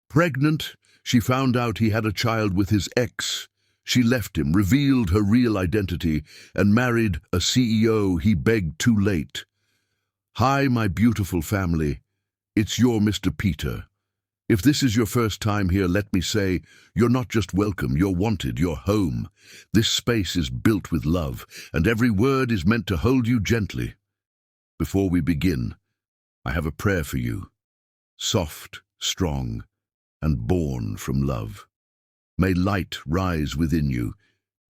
Pregnant, she found out he had a child with his ex. She left him, revealed her real identity, and married a CEO he begged too late. Hi, my beautiful family. It's your Mr. Peter. If this is your first time here, let me say, you're not just welcome, you're wanted, you're home. This space is built with love, and every word is meant to hold you gently. Before we begin, I have a prayer for you. Soft, strong, and born from love. May light rise within you,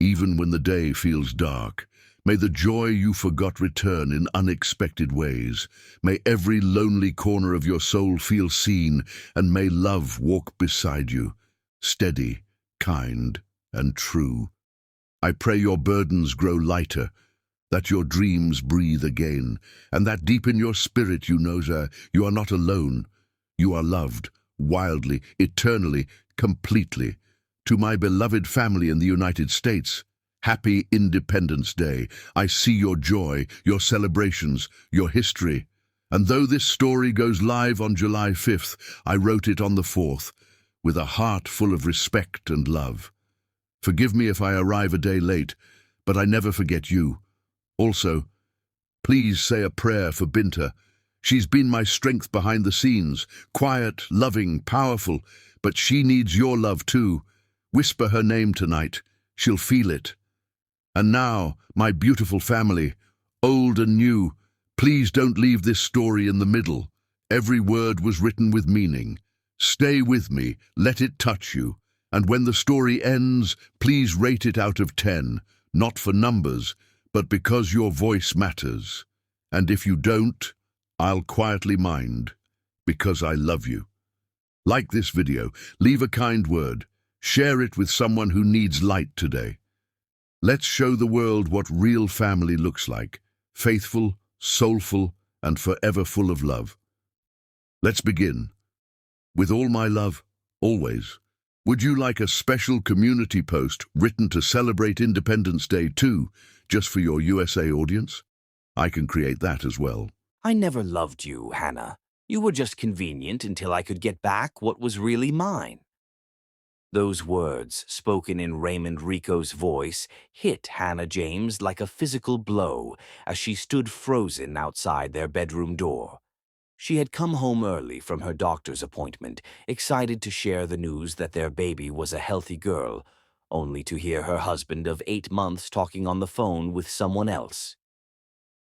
even when the day feels dark. May the joy you forgot return in unexpected ways. May every lonely corner of your soul feel seen, and may love walk beside you, steady, kind, and true. I pray your burdens grow lighter, that your dreams breathe again, and that deep in your spirit you know that you are not alone. You are loved, wildly, eternally, completely. To my beloved family in the United States, Happy Independence Day. I see your joy, your celebrations, your history. And though this story goes live on July 5th, I wrote it on the 4th, with a heart full of respect and love. Forgive me if I arrive a day late, but I never forget you. Also, please say a prayer for Binta. She's been my strength behind the scenes, quiet, loving, powerful, but she needs your love too. Whisper her name tonight. She'll feel it. And now, my beautiful family, old and new, please don't leave this story in the middle. Every word was written with meaning. Stay with me, let it touch you. And when the story ends, please rate it out of 10, not for numbers, but because your voice matters. And if you don't, I'll quietly mind, because I love you. Like this video, leave a kind word, share it with someone who needs light today. Let's show the world what real family looks like, faithful, soulful, and forever full of love. Let's begin. With all my love, always. Would you like a special community post written to celebrate Independence Day too, just for your USA audience? I can create that as well. I never loved you, Hannah. You were just convenient until I could get back what was really mine. Those words, spoken in Raymond Rico's voice, hit Hannah James like a physical blow as she stood frozen outside their bedroom door. She had come home early from her doctor's appointment, excited to share the news that their baby was a healthy girl, only to hear her husband of 8 months talking on the phone with someone else.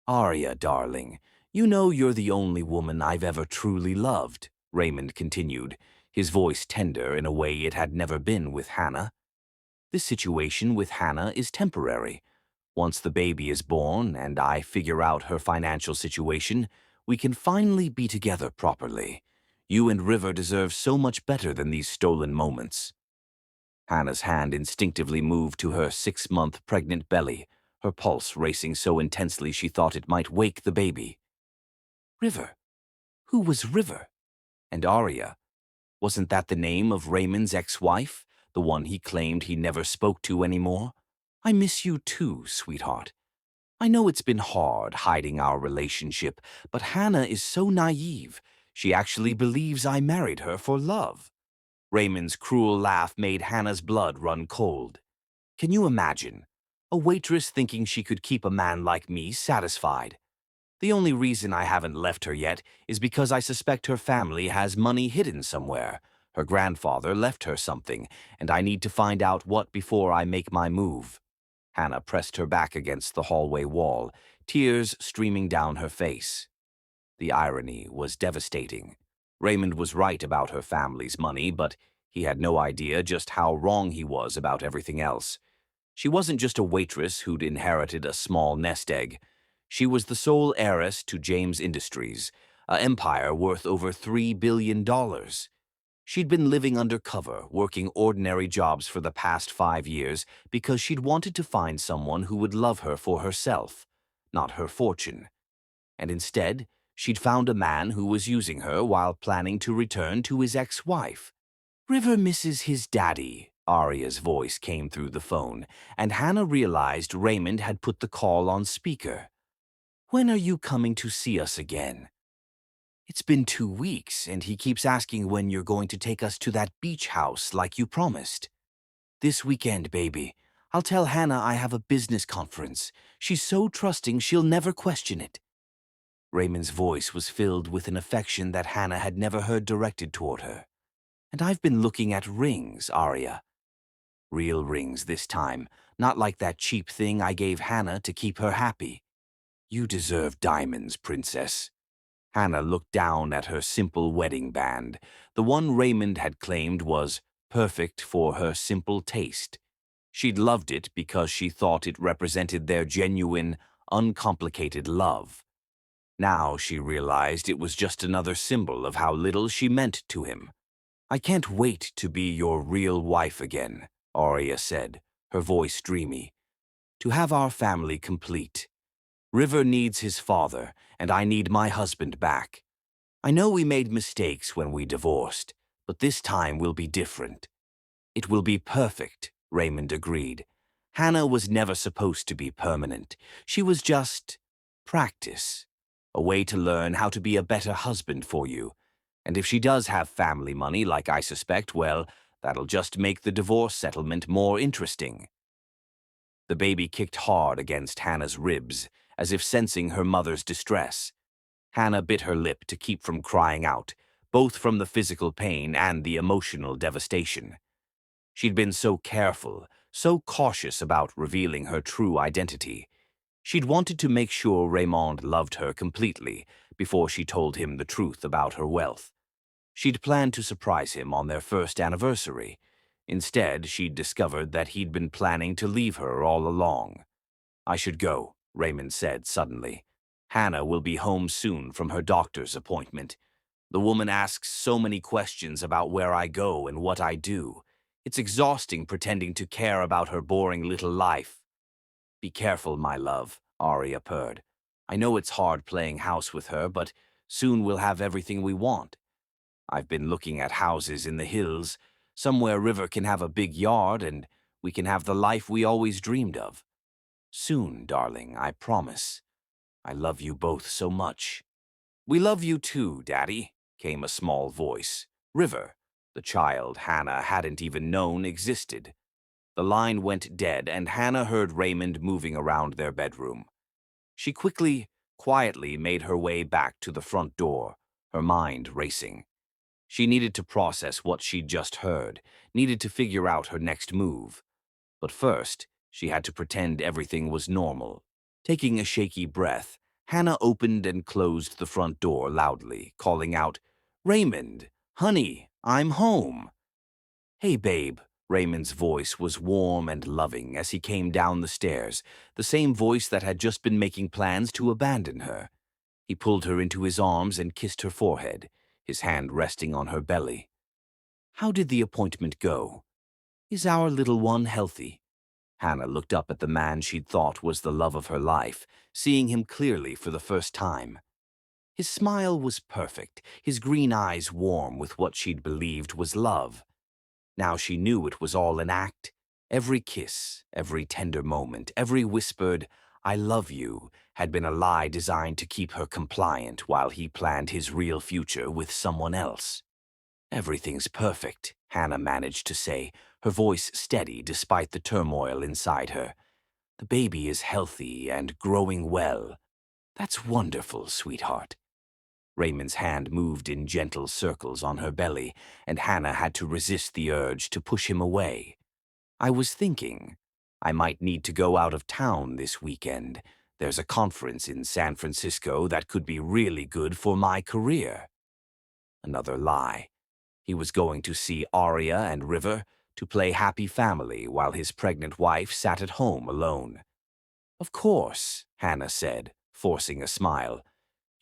"Arya, darling, you know you're the only woman I've ever truly loved," Raymond continued, his voice tender in a way it had never been with Hannah. "This situation with Hannah is temporary. Once the baby is born and I figure out her financial situation, we can finally be together properly. You and River deserve so much better than these stolen moments." Hannah's hand instinctively moved to her 6-month pregnant belly, her pulse racing so intensely she thought it might wake the baby. River? Who was River? And Arya? Wasn't that the name of Raymond's ex-wife, the one he claimed he never spoke to anymore? "I miss you too, sweetheart. I know it's been hard hiding our relationship, but Hannah is so naive. She actually believes I married her for love." Raymond's cruel laugh made Hannah's blood run cold. Can you imagine? A waitress thinking she could keep a man like me satisfied. The only reason I haven't left her yet is because I suspect her family has money hidden somewhere. Her grandfather left her something, and I need to find out what before I make my move. Hannah pressed her back against the hallway wall, tears streaming down her face. The irony was devastating. Raymond was right about her family's money, but he had no idea just how wrong he was about everything else. She wasn't just a waitress who'd inherited a small nest egg. She was the sole heiress to James Industries, an empire worth over $3 billion. She'd been living undercover, working ordinary jobs for the past 5 years because she'd wanted to find someone who would love her for herself, not her fortune. And instead, she'd found a man who was using her while planning to return to his ex-wife. "River misses his daddy," Arya's voice came through the phone, and Hannah realized Raymond had put the call on speaker. "When are you coming to see us again?" It's been 2 weeks, and he keeps asking when you're going to take us to that beach house like you promised. This weekend, baby. I'll tell Hannah I have a business conference. She's so trusting she'll never question it. Raymond's voice was filled with an affection that Hannah had never heard directed toward her. And I've been looking at rings, Arya. Real rings this time, not like that cheap thing I gave Hannah to keep her happy. You deserve diamonds, princess. Hannah looked down at her simple wedding band. The one Raymond had claimed was perfect for her simple taste. She'd loved it because she thought it represented their genuine, uncomplicated love. Now she realized it was just another symbol of how little she meant to him. I can't wait to be your real wife again, Arya said, her voice dreamy. To have our family complete. River needs his father, and I need my husband back. I know we made mistakes when we divorced, but this time will be different. It will be perfect, Raymond agreed. Hannah was never supposed to be permanent. She was just practice, a way to learn how to be a better husband for you. And if she does have family money, like I suspect, well, that'll just make the divorce settlement more interesting. The baby kicked hard against Hannah's ribs, as if sensing her mother's distress. Hannah bit her lip to keep from crying out, both from the physical pain and the emotional devastation. She'd been so careful, so cautious about revealing her true identity. She'd wanted to make sure Raymond loved her completely before she told him the truth about her wealth. She'd planned to surprise him on their first anniversary. Instead, she'd discovered that he'd been planning to leave her all along. I should go, Raymond said suddenly. Hannah will be home soon from her doctor's appointment. The woman asks so many questions about where I go and what I do. It's exhausting pretending to care about her boring little life. Be careful, my love, Arya purred. I know it's hard playing house with her, but soon we'll have everything we want. I've been looking at houses in the hills, somewhere River can have a big yard and we can have the life we always dreamed of. Soon, darling, I promise. I love you both so much. We love you too, Daddy, came a small voice. River, the child Hannah hadn't even known existed. The line went dead and Hannah heard Raymond moving around their bedroom. She quietly made her way back to the front door, her mind racing. She needed to process what she'd just heard, needed to figure out her next move. But first, she had to pretend everything was normal. Taking a shaky breath, Hannah opened and closed the front door loudly, calling out, Raymond, honey, I'm home. Hey, babe. Raymond's voice was warm and loving as he came down the stairs, the same voice that had just been making plans to abandon her. He pulled her into his arms and kissed her forehead, his hand resting on her belly. How did the appointment go? Is our little one healthy? Hannah looked up at the man she'd thought was the love of her life, seeing him clearly for the first time. His smile was perfect, his green eyes warm with what she'd believed was love. Now she knew it was all an act. Every kiss, every tender moment, every whispered, I love you, had been a lie designed to keep her compliant while he planned his real future with someone else. Everything's perfect, Hannah managed to say, her voice steady despite the turmoil inside her. The baby is healthy and growing well. That's wonderful, sweetheart. Raymond's hand moved in gentle circles on her belly, and Hannah had to resist the urge to push him away. I was thinking, I might need to go out of town this weekend. There's a conference in San Francisco that could be really good for my career. Another lie. He was going to see Arya and River to play happy family while his pregnant wife sat at home alone. Of course, Hannah said, forcing a smile.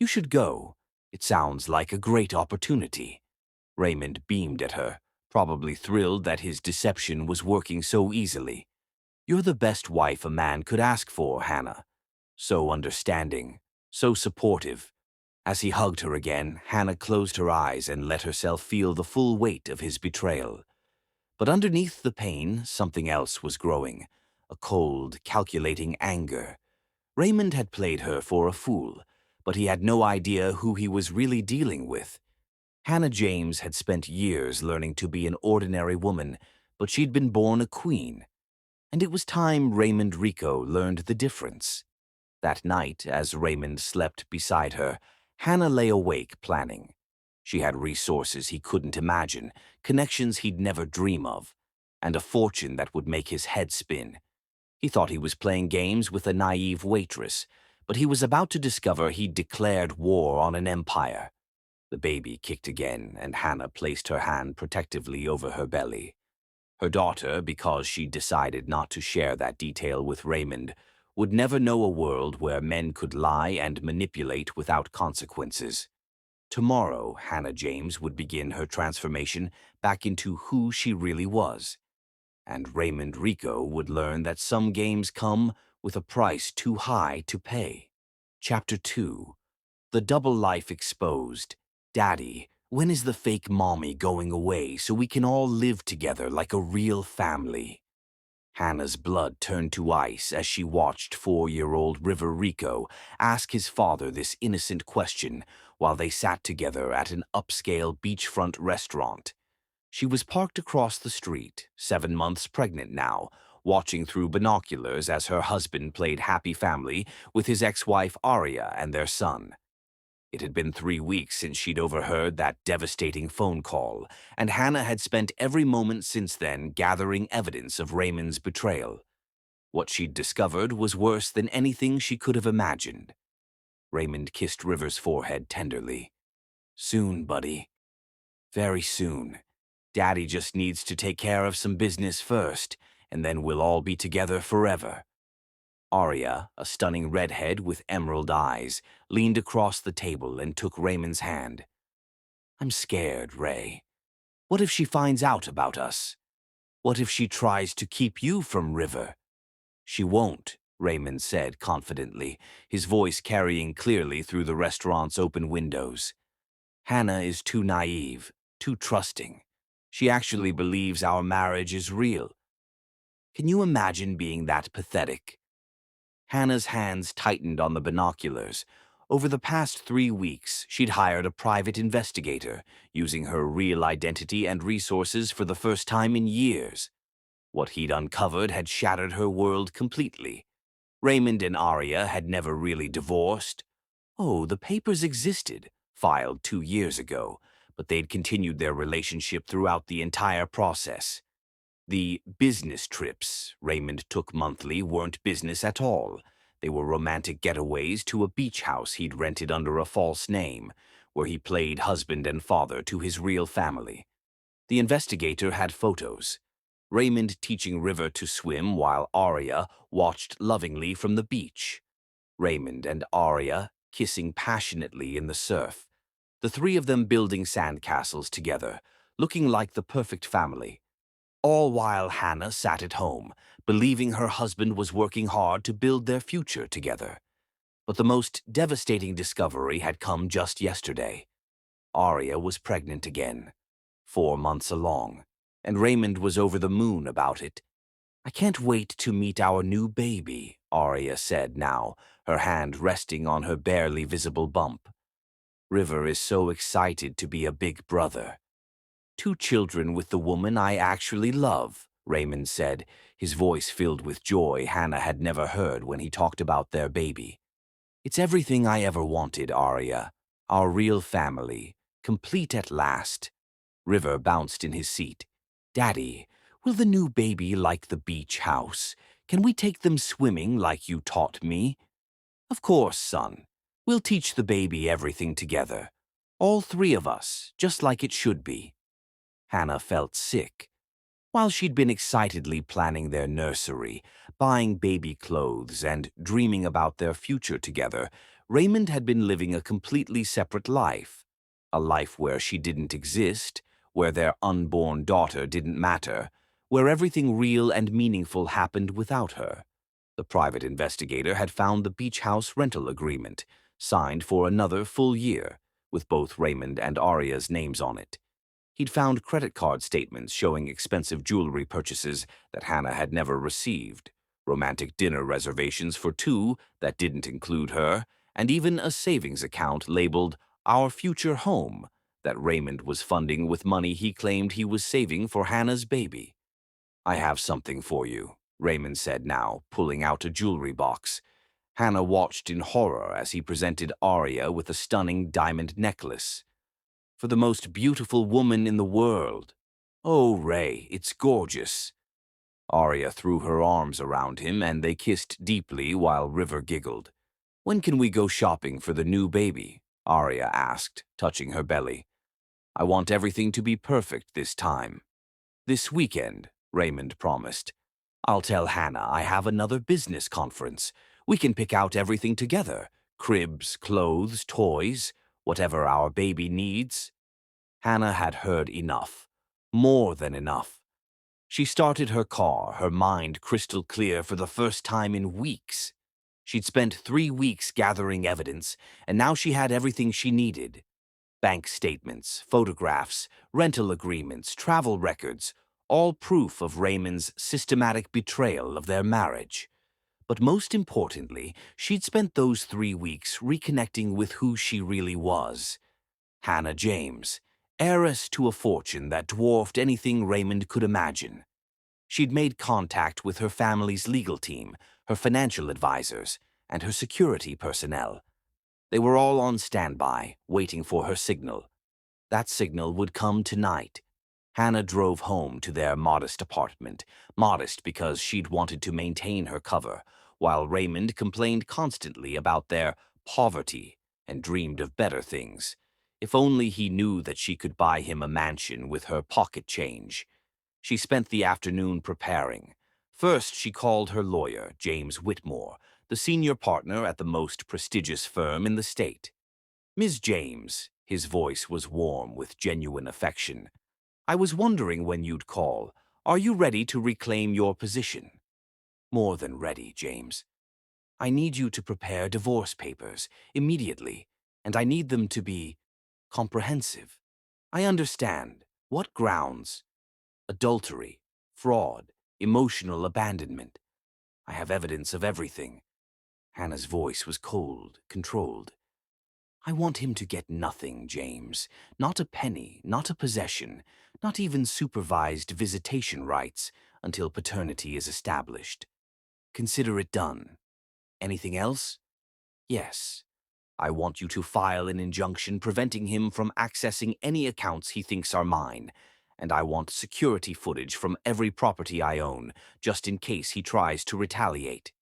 You should go. It sounds like a great opportunity. Raymond beamed at her, probably thrilled that his deception was working so easily. You're the best wife a man could ask for, Hannah. So understanding, so supportive. As he hugged her again, Hannah closed her eyes and let herself feel the full weight of his betrayal. But underneath the pain, something else was growing, a cold, calculating anger. Raymond had played her for a fool, but he had no idea who he was really dealing with. Hannah James had spent years learning to be an ordinary woman, but she'd been born a queen. And it was time Raymond Rico learned the difference. That night, as Raymond slept beside her, Hannah lay awake planning. She had resources he couldn't imagine, connections he'd never dream of, and a fortune that would make his head spin. He thought he was playing games with a naive waitress, but he was about to discover he'd declared war on an empire. The baby kicked again, and Hannah placed her hand protectively over her belly. Her daughter, because she decided not to share that detail with Raymond, would never know a world where men could lie and manipulate without consequences. Tomorrow, Hannah James would begin her transformation back into who she really was. And Raymond Rico would learn that some games come with a price too high to pay. Chapter 2. The Double Life Exposed. Daddy, when is the fake mommy going away so we can all live together like a real family? Hannah's blood turned to ice as she watched 4-year-old River Rico ask his father this innocent question while they sat together at an upscale beachfront restaurant. She was parked across the street, 7 months pregnant now, watching through binoculars as her husband played happy family with his ex-wife Aria and their son. It had been 3 weeks since she'd overheard that devastating phone call, and Hannah had spent every moment since then gathering evidence of Raymond's betrayal. What she'd discovered was worse than anything she could have imagined. Raymond kissed River's forehead tenderly. "Soon, buddy. Very soon. Daddy just needs to take care of some business first, and then we'll all be together forever." Aria, a stunning redhead with emerald eyes, leaned across the table and took Raymond's hand. "I'm scared, Ray. What if she finds out about us? What if she tries to keep you from River?" "She won't," Raymond said confidently, his voice carrying clearly through the restaurant's open windows. "Hannah is too naive, too trusting. She actually believes our marriage is real. Can you imagine being that pathetic?" Hannah's hands tightened on the binoculars. Over the past 3 weeks, she'd hired a private investigator, using her real identity and resources for the first time in years. What he'd uncovered had shattered her world completely. Raymond and Aria had never really divorced. Oh, the papers existed, filed 2 years ago, but they'd continued their relationship throughout the entire process. The business trips Raymond took monthly weren't business at all. They were romantic getaways to a beach house he'd rented under a false name, where he played husband and father to his real family. The investigator had photos. Raymond teaching River to swim while Aria watched lovingly from the beach. Raymond and Aria kissing passionately in the surf. The three of them building sandcastles together, looking like the perfect family. All while Hannah sat at home, believing her husband was working hard to build their future together. But the most devastating discovery had come just yesterday. Aria was pregnant again, 4 months along, and Raymond was over the moon about it. "I can't wait to meet our new baby," Aria said now, her hand resting on her barely visible bump. "River is so excited to be a big brother." "2 children with the woman I actually love," Raymond said, his voice filled with joy Hannah had never heard when he talked about their baby. "It's everything I ever wanted, Aria. Our real family, complete at last." River bounced in his seat. "Daddy, will the new baby like the beach house? Can we take them swimming like you taught me?" "Of course, son. We'll teach the baby everything together. All 3 of us, just like it should be." Hannah felt sick. While she'd been excitedly planning their nursery, buying baby clothes, and dreaming about their future together, Raymond had been living a completely separate life. A life where she didn't exist, where their unborn daughter didn't matter, where everything real and meaningful happened without her. The private investigator had found the beach house rental agreement, signed for another full year, with both Raymond and Aria's names on it. He'd found credit card statements showing expensive jewelry purchases that Hannah had never received, romantic dinner reservations for 2 that didn't include her, and even a savings account labeled Our Future Home that Raymond was funding with money he claimed he was saving for Hannah's baby. "I have something for you," Raymond said now, pulling out a jewelry box. Hannah watched in horror as he presented Arya with a stunning diamond necklace. "For the most beautiful woman in the world." "Oh, Ray, it's gorgeous." Arya threw her arms around him and they kissed deeply while River giggled. "When can we go shopping for the new baby?" Arya asked, touching her belly. "I want everything to be perfect this time." "This weekend," Raymond promised. "I'll tell Hannah I have another business conference. We can pick out everything together. Cribs, clothes, toys, whatever our baby needs." Hannah had heard enough. More than enough. She started her car, her mind crystal clear for the first time in weeks. She'd spent 3 weeks gathering evidence, and now she had everything she needed. Bank statements, photographs, rental agreements, travel records, all proof of Raymond's systematic betrayal of their marriage. But most importantly, she'd spent those 3 weeks reconnecting with who she really was. Hannah James, heiress to a fortune that dwarfed anything Raymond could imagine. She'd made contact with her family's legal team, her financial advisors, and her security personnel. They were all on standby, waiting for her signal. That signal would come tonight. Hannah drove home to their modest apartment, modest because she'd wanted to maintain her cover, while Raymond complained constantly about their poverty and dreamed of better things. If only he knew that she could buy him a mansion with her pocket change. She spent the afternoon preparing. First, she called her lawyer, James Whitmore, the senior partner at the most prestigious firm in the state. "Ms. James," his voice was warm with genuine affection, "I was wondering when you'd call. Are you ready to reclaim your position?" "More than ready, James. I need you to prepare divorce papers immediately, and I need them to be comprehensive. I understand. What grounds? Adultery, fraud, emotional abandonment. I have evidence of everything." Hannah's voice was cold, controlled. "I want him to get nothing, James. Not a penny, not a possession, not even supervised visitation rights until paternity is established. Consider it done. Anything else?" "Yes. I want you to file an injunction preventing him from accessing any accounts he thinks are mine, and I want security footage from every property I own, just in case he tries to retaliate."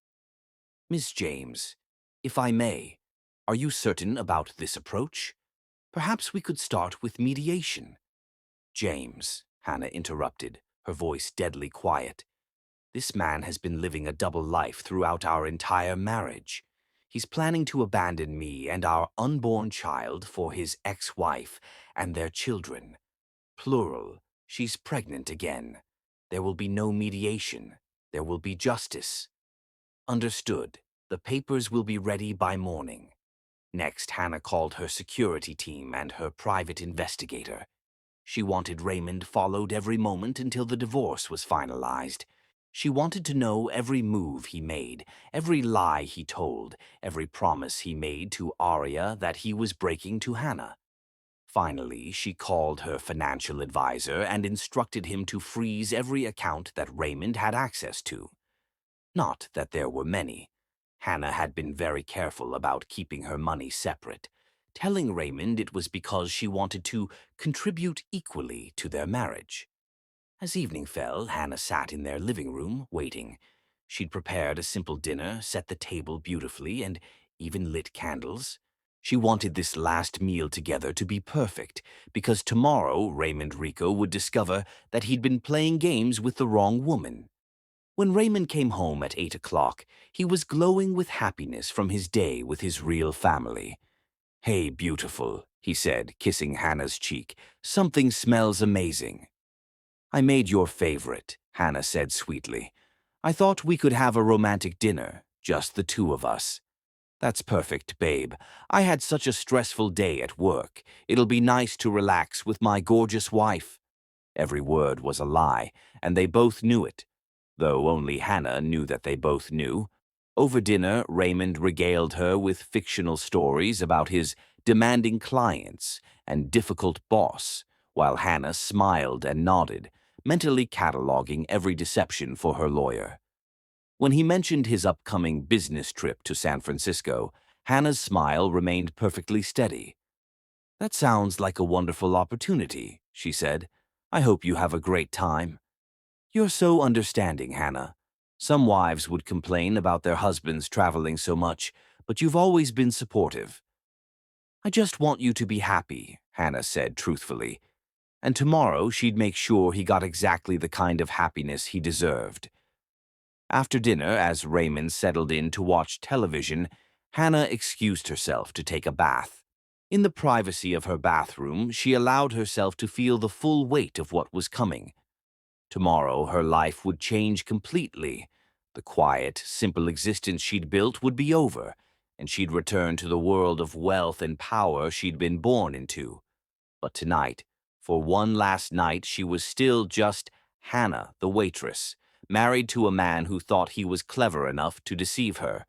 "Miss James, if I may, are you certain about this approach? Perhaps we could start with mediation." "James," Hannah interrupted, her voice deadly quiet. "This man has been living a double life throughout our entire marriage. He's planning to abandon me and our unborn child for his ex-wife and their children. Plural, she's pregnant again. There will be no mediation. There will be justice." "Understood. The papers will be ready by morning." Next, Hannah called her security team and her private investigator. She wanted Raymond followed every moment until the divorce was finalized. She wanted to know every move he made, every lie he told, every promise he made to Arya that he was breaking to Hannah. Finally, she called her financial advisor and instructed him to freeze every account that Raymond had access to. Not that there were many. Hannah had been very careful about keeping her money separate, telling Raymond it was because she wanted to contribute equally to their marriage. As evening fell, Hannah sat in their living room, waiting. She'd prepared a simple dinner, set the table beautifully, and even lit candles. She wanted this last meal together to be perfect, because tomorrow Raymond Rico would discover that he'd been playing games with the wrong woman. When Raymond came home at 8 o'clock, he was glowing with happiness from his day with his real family. "Hey, beautiful," he said, kissing Hannah's cheek. "Something smells amazing." "I made your favorite," Hannah said sweetly. "I thought we could have a romantic dinner, just the two of us." "That's perfect, babe. I had such a stressful day at work. It'll be nice to relax with my gorgeous wife." Every word was a lie, and they both knew it, though only Hannah knew that they both knew. Over dinner, Raymond regaled her with fictional stories about his demanding clients and difficult boss, while Hannah smiled and nodded, mentally cataloging every deception for her lawyer. When he mentioned his upcoming business trip to San Francisco, Hannah's smile remained perfectly steady. "That sounds like a wonderful opportunity," she said. "I hope you have a great time." "You're so understanding, Hannah. Some wives would complain about their husbands traveling so much, but you've always been supportive." "I just want you to be happy," Hannah said truthfully. And tomorrow she'd make sure he got exactly the kind of happiness he deserved. After dinner, as Raymond settled in to watch television, Hannah excused herself to take a bath. In the privacy of her bathroom, she allowed herself to feel the full weight of what was coming. Tomorrow, her life would change completely. The quiet, simple existence she'd built would be over, and she'd return to the world of wealth and power she'd been born into. But tonight, for one last night, she was still just Hannah, the waitress, married to a man who thought he was clever enough to deceive her.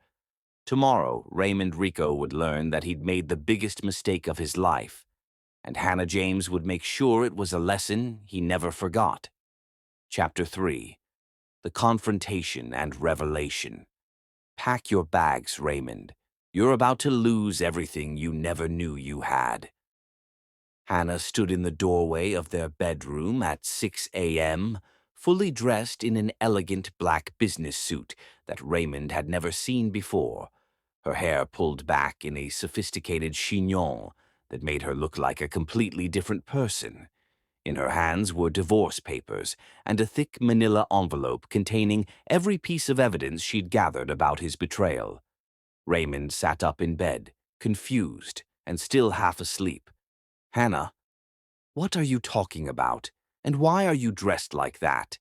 Tomorrow, Raymond Rico would learn that he'd made the biggest mistake of his life, and Hannah James would make sure it was a lesson he never forgot. Chapter 3. The Confrontation and Revelation. Pack your bags, Raymond. You're about to lose everything you never knew you had. Hannah stood in the doorway of their bedroom at 6 a.m., fully dressed in an elegant black business suit that Raymond had never seen before, her hair pulled back in a sophisticated chignon that made her look like a completely different person. In her hands were divorce papers and a thick manila envelope containing every piece of evidence she'd gathered about his betrayal. Raymond sat up in bed, confused and still half asleep. "Hannah, what are you talking about? And why are you dressed like that?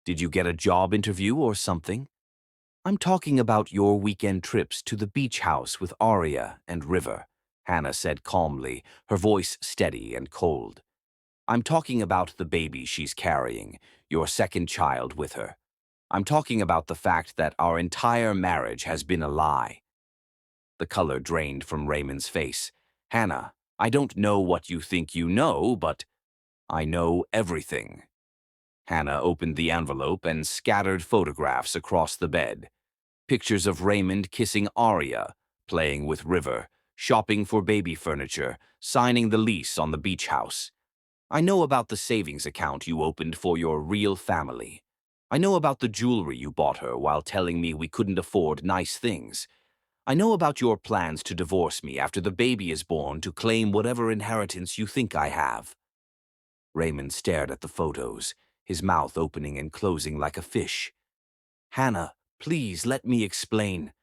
Did you get a job interview or something?" "I'm talking about your weekend trips to the beach house with Aria and River," Hannah said calmly, her voice steady and cold. "I'm talking about the baby she's carrying, your second child with her. I'm talking about the fact that our entire marriage has been a lie." The color drained from Raymond's face. "Hannah, I don't know what you think you know, but I know everything." Hannah opened the envelope and scattered photographs across the bed. Pictures of Raymond kissing Aria, playing with River, shopping for baby furniture, signing the lease on the beach house. "I know about the savings account you opened for your real family. I know about the jewelry you bought her while telling me we couldn't afford nice things. I know about your plans to divorce me after the baby is born to claim whatever inheritance you think I have." Raymond stared at the photos, his mouth opening and closing like a fish. "Hannah, please let me explain."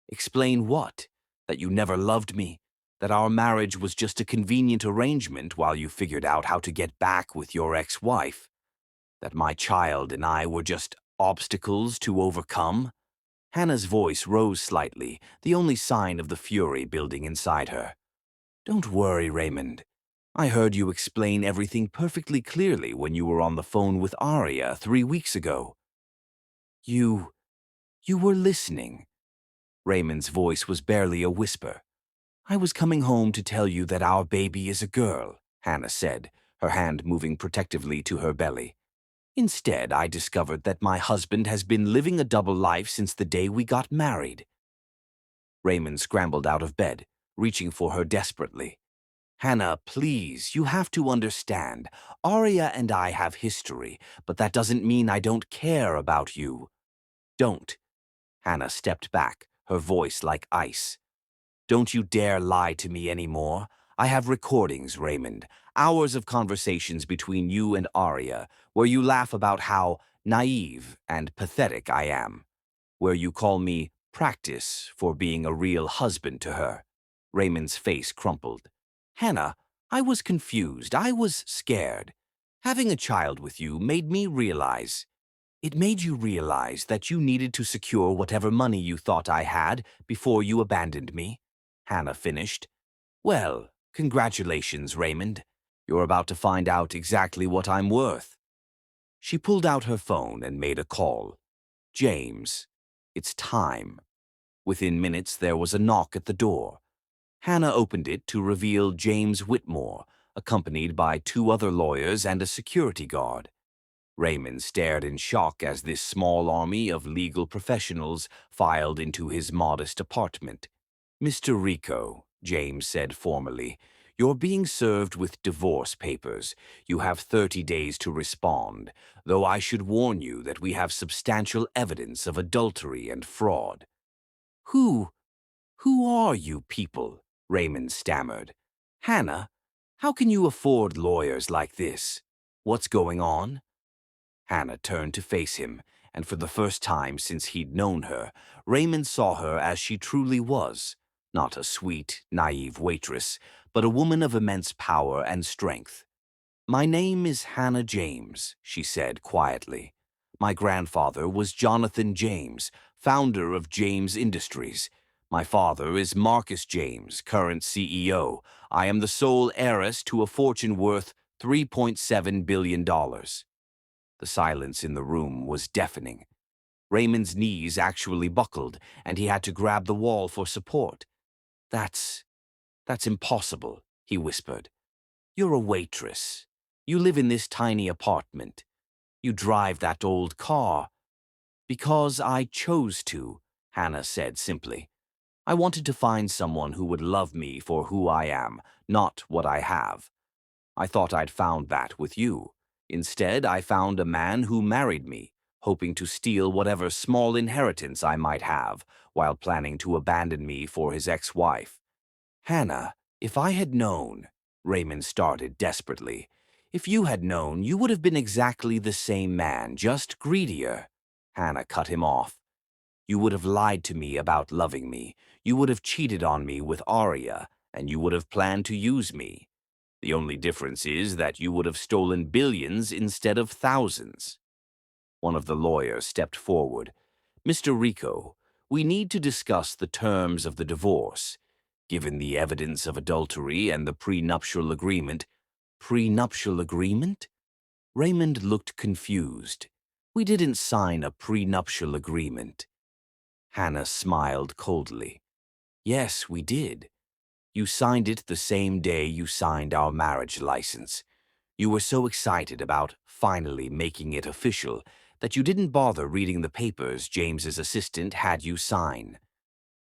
"Explain what? That you never loved me? That our marriage was just a convenient arrangement while you figured out how to get back with your ex-wife? That my child and I were just obstacles to overcome?" Hannah's voice rose slightly, the only sign of the fury building inside her. "Don't worry, Raymond. I heard you explain everything perfectly clearly when you were on the phone with Aria 3 weeks ago." You were listening." Raymond's voice was barely a whisper. "I was coming home to tell you that our baby is a girl," Hannah said, her hand moving protectively to her belly. "Instead, I discovered that my husband has been living a double life since the day we got married." Raymond scrambled out of bed, reaching for her desperately. "Hannah, please, you have to understand. Aria and I have history, but that doesn't mean I don't care about you." "Don't." Hannah stepped back, her voice like ice. "Don't you dare lie to me anymore. I have recordings, Raymond, hours of conversations between you and Aria, where you laugh about how naive and pathetic I am, where you call me practice for being a real husband to her." Raymond's face crumpled. "Hannah, I was confused. I was scared. Having a child with you made me realize. It made you realize that you needed to secure whatever money you thought I had before you abandoned me," Hannah finished. "Well, congratulations, Raymond. You're about to find out exactly what I'm worth." She pulled out her phone and made a call. "James, it's time." Within minutes, there was a knock at the door. Hannah opened it to reveal James Whitmore, accompanied by two other lawyers and a security guard. Raymond stared in shock as this small army of legal professionals filed into his modest apartment. "Mr. Rico," James said formally, "you're being served with divorce papers. You have 30 days to respond, though I should warn you that we have substantial evidence of adultery and fraud." "Who, who are you people?" Raymond stammered. "Hannah, how can you afford lawyers like this? What's going on?" Hannah turned to face him, and for the first time since he'd known her, Raymond saw her as she truly was, not a sweet, naive waitress, but a woman of immense power and strength. "My name is Hannah James," she said quietly. "My grandfather was Jonathan James, founder of James Industries. My father is Marcus James, current CEO. I am the sole heiress to a fortune worth $3.7 billion. The silence in the room was deafening. Raymond's knees actually buckled, and he had to grab the wall for support. That's impossible," he whispered. "You're a waitress. You live in this tiny apartment. You drive that old car." "Because I chose to," Hannah said simply. "I wanted to find someone who would love me for who I am, not what I have. I thought I'd found that with you. Instead, I found a man who married me, hoping to steal whatever small inheritance I might have, while planning to abandon me for his ex-wife." "Hannah, if I had known," Raymond started desperately. "If you had known, you would have been exactly the same man, just greedier." Hannah cut him off. "You would have lied to me about loving me. You would have cheated on me with Arya, and you would have planned to use me. The only difference is that you would have stolen billions instead of thousands." One of the lawyers stepped forward. "Mr. Rico, we need to discuss the terms of the divorce. Given the evidence of adultery and the prenuptial agreement—" "Prenuptial agreement?" Raymond looked confused. "We didn't sign a prenuptial agreement." Hannah smiled coldly. "Yes, we did. You signed it the same day you signed our marriage license. You were so excited about finally making it official that you didn't bother reading the papers James's assistant had you sign.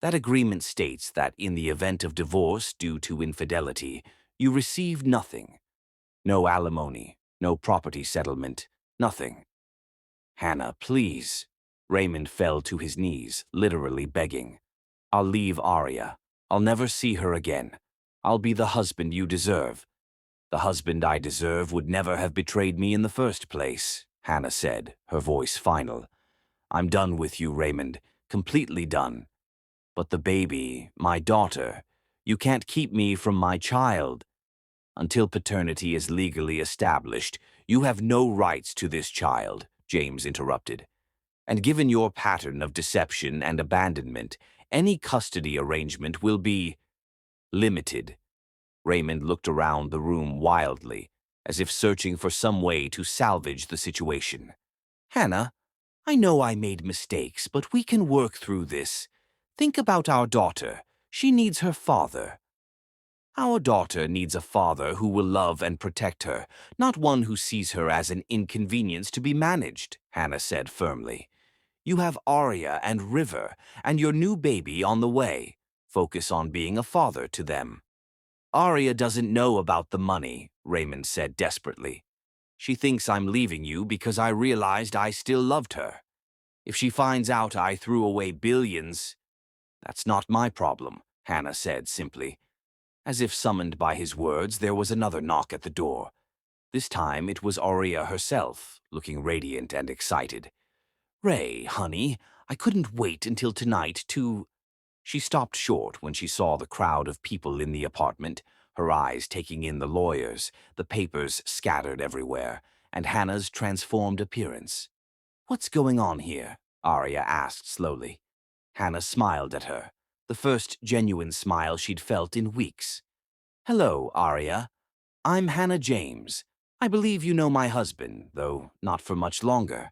That agreement states that in the event of divorce due to infidelity, you receive nothing. No alimony, no property settlement, nothing." "Hannah, please." Raymond fell to his knees, literally begging. "I'll leave Arya. I'll never see her again. I'll be the husband you deserve." "The husband I deserve would never have betrayed me in the first place," Hannah said, her voice final. "I'm done with you, Raymond, completely done. But the baby, my daughter, you can't keep me from my child. Until paternity is legally established, you have no rights to this child," James interrupted. "And given your pattern of deception and abandonment, any custody arrangement will be limited." Raymond looked around the room wildly, as if searching for some way to salvage the situation. "Hannah, I know I made mistakes, but we can work through this. Think about our daughter. She needs her father." "Our daughter needs a father who will love and protect her, not one who sees her as an inconvenience to be managed," Hannah said firmly. "You have Arya and River, and your new baby on the way. Focus on being a father to them." "Arya doesn't know about the money," Raymond said desperately. "She thinks I'm leaving you because I realized I still loved her. If she finds out I threw away billions—" "That's not my problem," Hannah said simply. As if summoned by his words, there was another knock at the door. This time it was Arya herself, looking radiant and excited. "Ray, honey, I couldn't wait until tonight to—" She stopped short when she saw the crowd of people in the apartment, her eyes taking in the lawyers, the papers scattered everywhere, and Hannah's transformed appearance. "What's going on here?" Arya asked slowly. Hannah smiled at her, the first genuine smile she'd felt in weeks. "Hello, Arya. I'm Hannah James. I believe you know my husband, though not for much longer."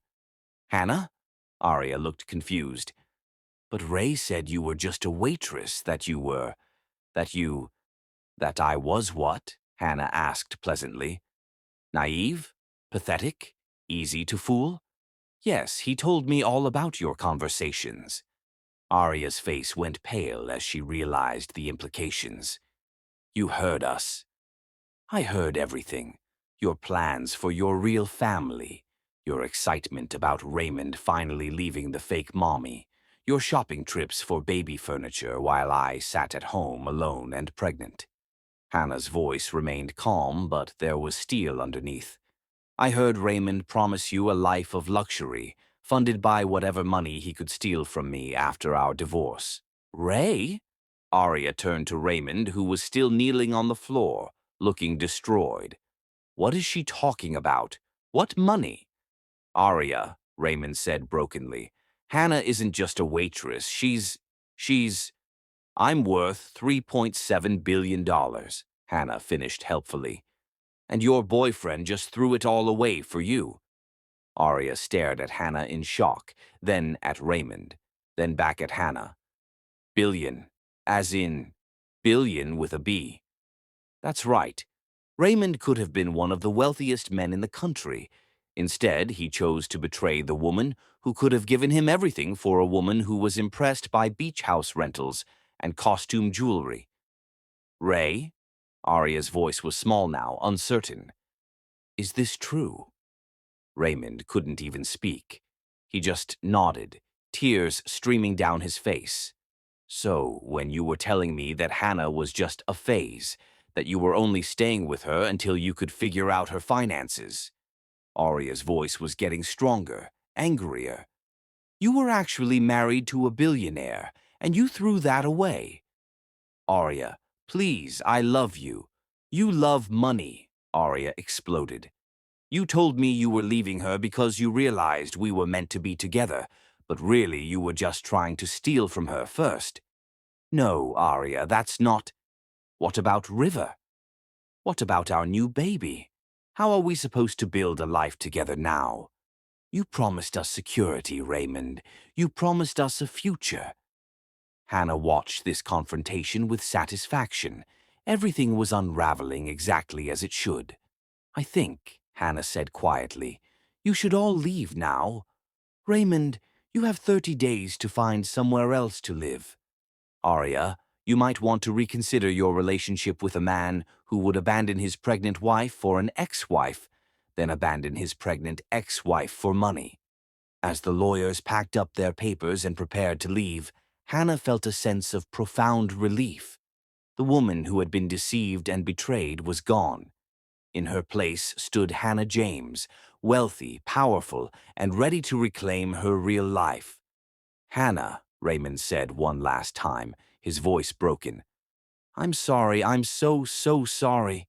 "Hannah?" Arya looked confused. But Ray said you were just a waitress, that you, that I was what? Hannah asked pleasantly. Naive? Pathetic? Easy to fool? Yes, he told me all about your conversations. Arya's face went pale as she realized the implications. You heard us. I heard everything. Your plans for your real family. Your excitement about Raymond finally leaving the fake mommy. Your shopping trips for baby furniture while I sat at home alone and pregnant. Hannah's voice remained calm, but there was steel underneath. I heard Raymond promise you a life of luxury, funded by whatever money he could steal from me after our divorce. Ray? Arya turned to Raymond, who was still kneeling on the floor, looking destroyed. What is she talking about? What money? Arya, Raymond said brokenly. Hannah isn't just a waitress. She's... I'm worth $3.7 billion, Hannah finished helpfully. And your boyfriend just threw it all away for you. Arya stared at Hannah in shock, then at Raymond, then back at Hannah. Billion, as in billion with a B. That's right. Raymond could have been one of the wealthiest men in the country. Instead, he chose to betray the woman who could have given him everything for a woman who was impressed by beach house rentals and costume jewelry. Ray? Arya's voice was small now, uncertain. Is this true? Raymond couldn't even speak. He just nodded, tears streaming down his face. So, when you were telling me that Hannah was just a phase, that you were only staying with her until you could figure out her finances. Arya's voice was getting stronger, angrier. You were actually married to a billionaire, and you threw that away. Arya, please, I love you. You love money, Arya exploded. You told me you were leaving her because you realized we were meant to be together, but really you were just trying to steal from her first. No, Arya, that's not... What about River? What about our new baby? How are we supposed to build a life together now? You promised us security, Raymond. You promised us a future. Hannah watched this confrontation with satisfaction. Everything was unraveling exactly as it should. I think, Hannah said quietly, you should all leave now. Raymond, you have 30 days to find somewhere else to live. Arya, you might want to reconsider your relationship with a man who would abandon his pregnant wife for an ex-wife, then abandon his pregnant ex-wife for money. As the lawyers packed up their papers and prepared to leave, Hannah felt a sense of profound relief. The woman who had been deceived and betrayed was gone. In her place stood Hannah James, wealthy, powerful, and ready to reclaim her real life. Hannah, Raymond said one last time, his voice broken. I'm sorry, I'm so sorry.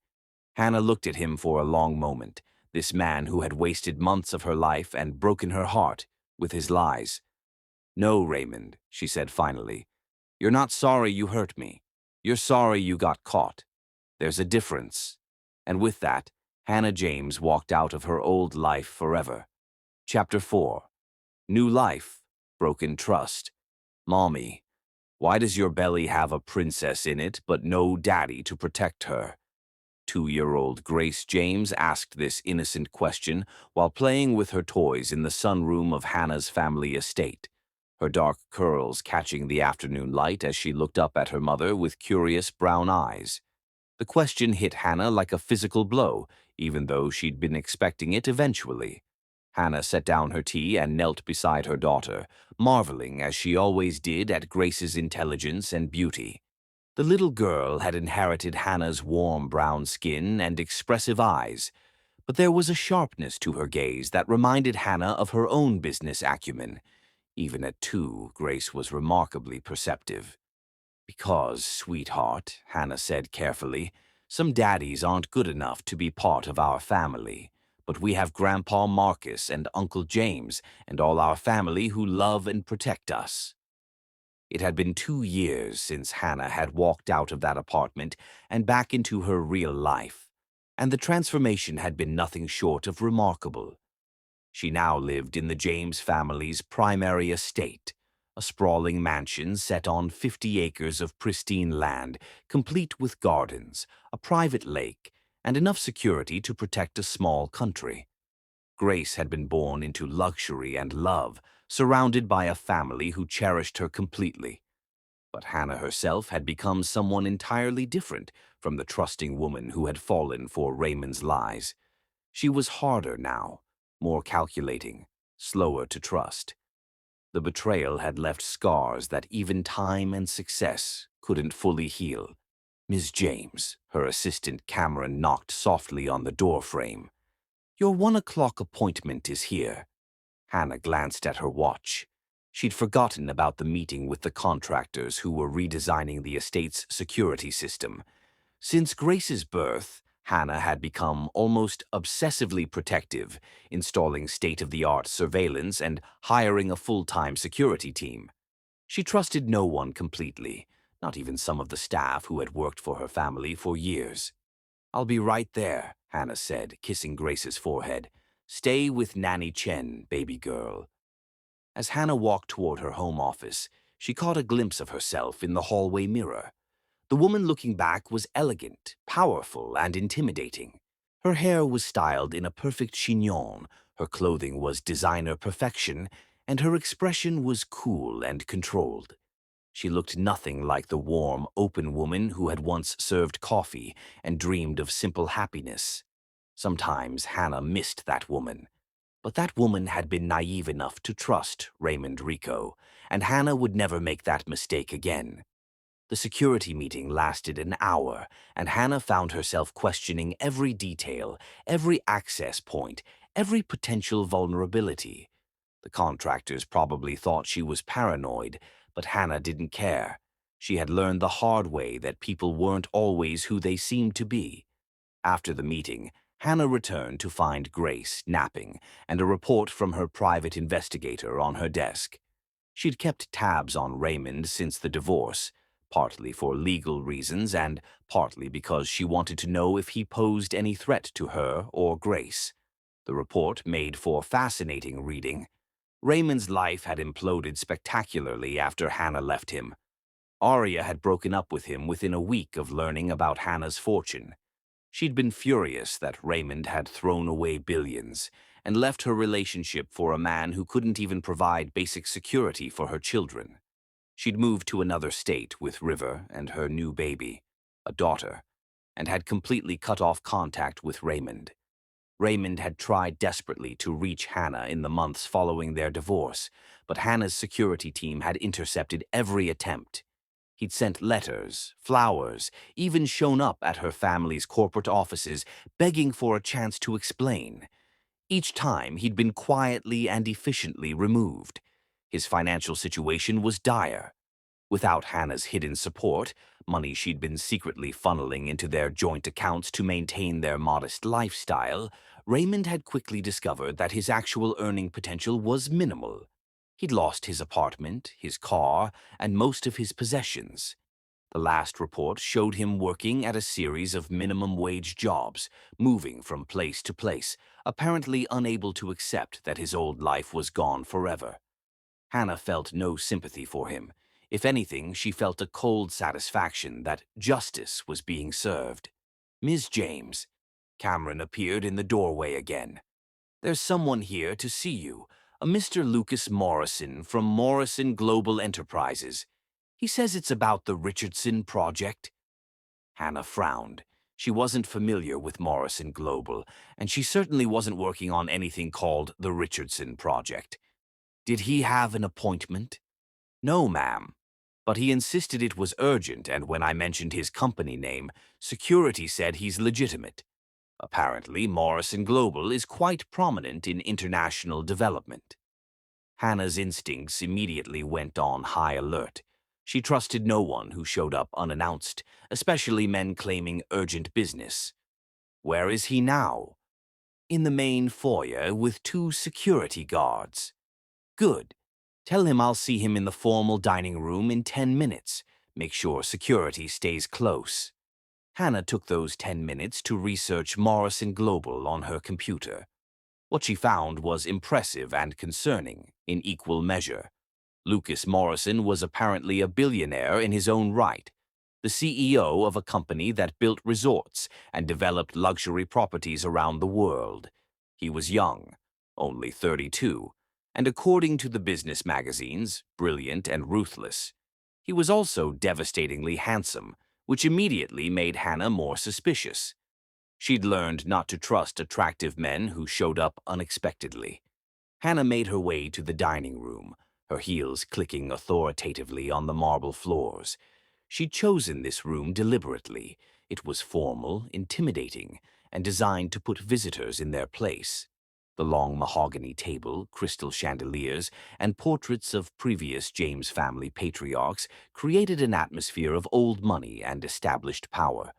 Hannah looked at him for a long moment, this man who had wasted months of her life and broken her heart with his lies. No, Raymond, she said finally. You're not sorry you hurt me. You're sorry you got caught. There's a difference. And with that, Hannah James walked out of her old life forever. Chapter 4. New life, broken trust. Mommy, why does your belly have a princess in it but no daddy to protect her? 2-year-old Grace James asked this innocent question while playing with her toys in the sunroom of Hannah's family estate, her dark curls catching the afternoon light as she looked up at her mother with curious brown eyes. The question hit Hannah like a physical blow, even though she'd been expecting it eventually. Hannah set down her tea and knelt beside her daughter, marveling as she always did at Grace's intelligence and beauty. The little girl had inherited Hannah's warm brown skin and expressive eyes, but there was a sharpness to her gaze that reminded Hannah of her own business acumen. Even at 2, Grace was remarkably perceptive. Because, sweetheart, Hannah said carefully, some daddies aren't good enough to be part of our family. But we have Grandpa Marcus and Uncle James and all our family who love and protect us. It had been 2 years since Hannah had walked out of that apartment and back into her real life, and the transformation had been nothing short of remarkable. She now lived in the James family's primary estate, a sprawling mansion set on 50 acres of pristine land, complete with gardens, a private lake, and enough security to protect a small country. Grace had been born into luxury and love, surrounded by a family who cherished her completely. But Hannah herself had become someone entirely different from the trusting woman who had fallen for Raymond's lies. She was harder now, more calculating, slower to trust. The betrayal had left scars that even time and success couldn't fully heal. "Miss James," her assistant Cameron knocked softly on the doorframe. "Your 1 o'clock appointment is here." Hannah glanced at her watch. She'd forgotten about the meeting with the contractors who were redesigning the estate's security system. Since Grace's birth, Hannah had become almost obsessively protective, installing state-of-the-art surveillance and hiring a full-time security team. She trusted no one completely, not even some of the staff who had worked for her family for years. "I'll be right there," Hannah said, kissing Grace's forehead. "Stay with Nanny Chen, baby girl." As Hannah walked toward her home office, she caught a glimpse of herself in the hallway mirror. The woman looking back was elegant, powerful, and intimidating. Her hair was styled in a perfect chignon, her clothing was designer perfection, and her expression was cool and controlled. She looked nothing like the warm, open woman who had once served coffee and dreamed of simple happiness. Sometimes Hannah missed that woman. But that woman had been naive enough to trust Raymond Rico, and Hannah would never make that mistake again. The security meeting lasted an hour, and Hannah found herself questioning every detail, every access point, every potential vulnerability. The contractors probably thought she was paranoid, but Hannah didn't care. She had learned the hard way that people weren't always who they seemed to be. After the meeting, Hannah returned to find Grace napping and a report from her private investigator on her desk. She'd kept tabs on Raymond since the divorce, partly for legal reasons and partly because she wanted to know if he posed any threat to her or Grace. The report made for fascinating reading. Raymond's life had imploded spectacularly after Hannah left him. Arya had broken up with him within a week of learning about Hannah's fortune. She'd been furious that Raymond had thrown away billions and left her relationship for a man who couldn't even provide basic security for her children. She'd moved to another state with River and her new baby, a daughter, and had completely cut off contact with Raymond. Raymond had tried desperately to reach Hannah in the months following their divorce, but Hannah's security team had intercepted every attempt. He'd sent letters, flowers, even shown up at her family's corporate offices, begging for a chance to explain. Each time, he'd been quietly and efficiently removed. His financial situation was dire. Without Hannah's hidden support, money she'd been secretly funneling into their joint accounts to maintain their modest lifestyle, Raymond had quickly discovered that his actual earning potential was minimal. He'd lost his apartment, his car, and most of his possessions. The last report showed him working at a series of minimum-wage jobs, moving from place to place, apparently unable to accept that his old life was gone forever. Hannah felt no sympathy for him. If anything, she felt a cold satisfaction that justice was being served. "Ms. James." Cameron appeared in the doorway again. "There's someone here to see you, a Mr. Lucas Morrison from Morrison Global Enterprises. He says it's about the Richardson Project." Hannah frowned. She wasn't familiar with Morrison Global, and she certainly wasn't working on anything called the Richardson Project. "Did he have an appointment?" "No, ma'am. But he insisted it was urgent, and when I mentioned his company name, security said he's legitimate. Apparently, Morrison Global is quite prominent in international development." Hannah's instincts immediately went on high alert. She trusted no one who showed up unannounced, especially men claiming urgent business. "Where is he now?" "In the main foyer with 2 security guards." "Good. Tell him I'll see him in the formal dining room in 10 minutes. Make sure security stays close." Hannah took those 10 minutes to research Morrison Global on her computer. What she found was impressive and concerning in equal measure. Lucas Morrison was apparently a billionaire in his own right, the CEO of a company that built resorts and developed luxury properties around the world. He was young, only 32, and according to the business magazines, brilliant and ruthless. He was also devastatingly handsome, which immediately made Hannah more suspicious. She'd learned not to trust attractive men who showed up unexpectedly. Hannah made her way to the dining room, her heels clicking authoritatively on the marble floors. She'd chosen this room deliberately. It was formal, intimidating, and designed to put visitors in their place. The long mahogany table, crystal chandeliers, and portraits of previous James family patriarchs created an atmosphere of old money and established power.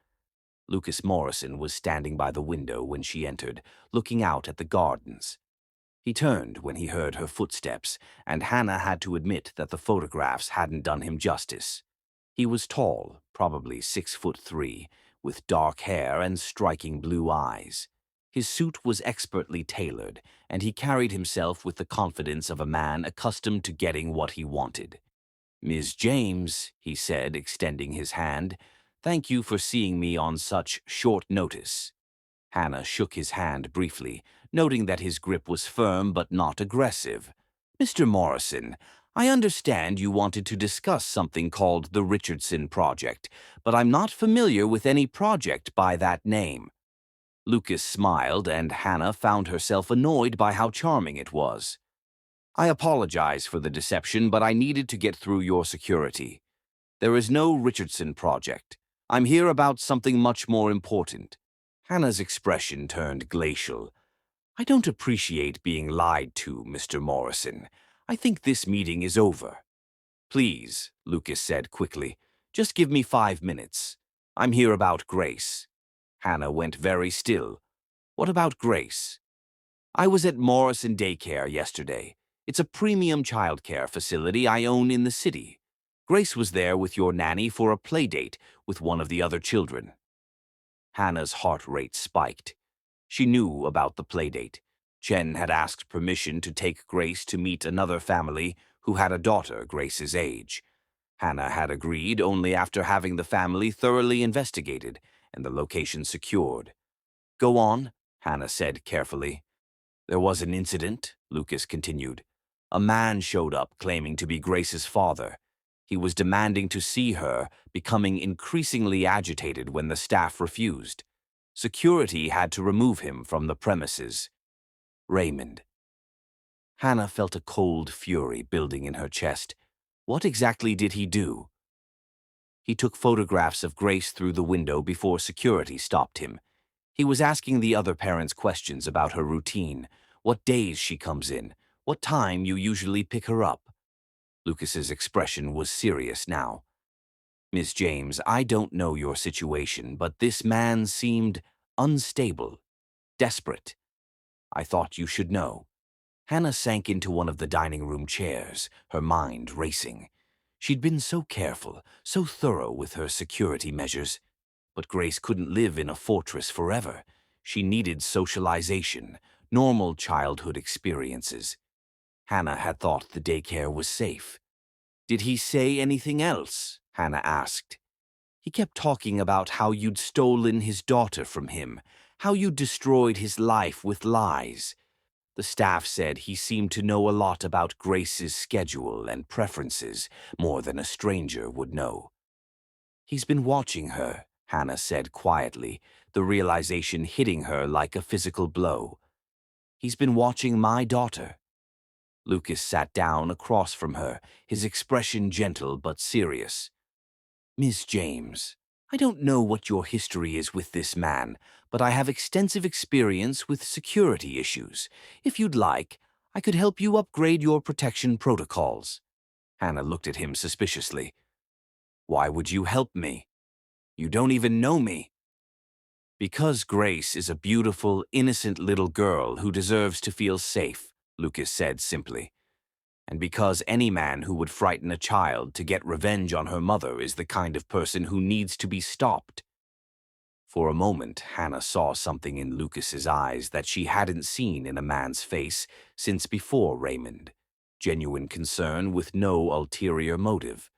Lucas Morrison was standing by the window when she entered, looking out at the gardens. He turned when he heard her footsteps, and Hannah had to admit that the photographs hadn't done him justice. He was tall, probably 6'3", with dark hair and striking blue eyes. His suit was expertly tailored, and he carried himself with the confidence of a man accustomed to getting what he wanted. "Ms. James," he said, extending his hand, "thank you for seeing me on such short notice." Hannah shook his hand briefly, noting that his grip was firm but not aggressive. "Mr. Morrison, I understand you wanted to discuss something called the Richardson Project, but I'm not familiar with any project by that name." Lucas smiled, and Hannah found herself annoyed by how charming it was. "I apologize for the deception, but I needed to get through your security. There is no Richardson Project. I'm here about something much more important." Hannah's expression turned glacial. "I don't appreciate being lied to, Mr. Morrison. I think this meeting is over." "Please," Lucas said quickly, "just give me 5 minutes. I'm here about Grace." Hannah went very still. "What about Grace?" "I was at Morrison Daycare yesterday. It's a premium childcare facility I own in the city. Grace was there with your nanny for a play date with one of the other children." Hannah's heart rate spiked. She knew about the playdate. Chen had asked permission to take Grace to meet another family who had a daughter Grace's age. Hannah had agreed only after having the family thoroughly investigated and the location secured. "Go on," Hannah said carefully. "There was an incident," Lucas continued. "A man showed up claiming to be Grace's father. He was demanding to see her, becoming increasingly agitated when the staff refused. Security had to remove him from the premises." Raymond. Hannah felt a cold fury building in her chest. What exactly did he do? He took photographs of Grace through the window before security stopped him. He was asking the other parents questions about her routine, what days she comes in, what time you usually pick her up. Lucas's expression was serious now. "Miss James, I don't know your situation, but this man seemed unstable, desperate. I thought you should know." Hannah sank into one of the dining room chairs, her mind racing. She'd been so careful, so thorough with her security measures. But Grace couldn't live in a fortress forever. She needed socialization, normal childhood experiences. Hannah had thought the daycare was safe. "Did he say anything else?" Hannah asked. "He kept talking about how you'd stolen his daughter from him, how you destroyed his life with lies. The staff said he seemed to know a lot about Grace's schedule and preferences, more than a stranger would know." "He's been watching her," Hannah said quietly, the realization hitting her like a physical blow. "He's been watching my daughter." Lucas sat down across from her, his expression gentle but serious. "Miss James, I don't know what your history is with this man, but I have extensive experience with security issues. If you'd like, I could help you upgrade your protection protocols." Hannah looked at him suspiciously. "Why would you help me? You don't even know me." "Because Grace is a beautiful, innocent little girl who deserves to feel safe," Lucas said simply. "And because any man who would frighten a child to get revenge on her mother is the kind of person who needs to be stopped." For a moment, Hannah saw something in Lucas's eyes that she hadn't seen in a man's face since before Raymond. genuine concern with no ulterior motive.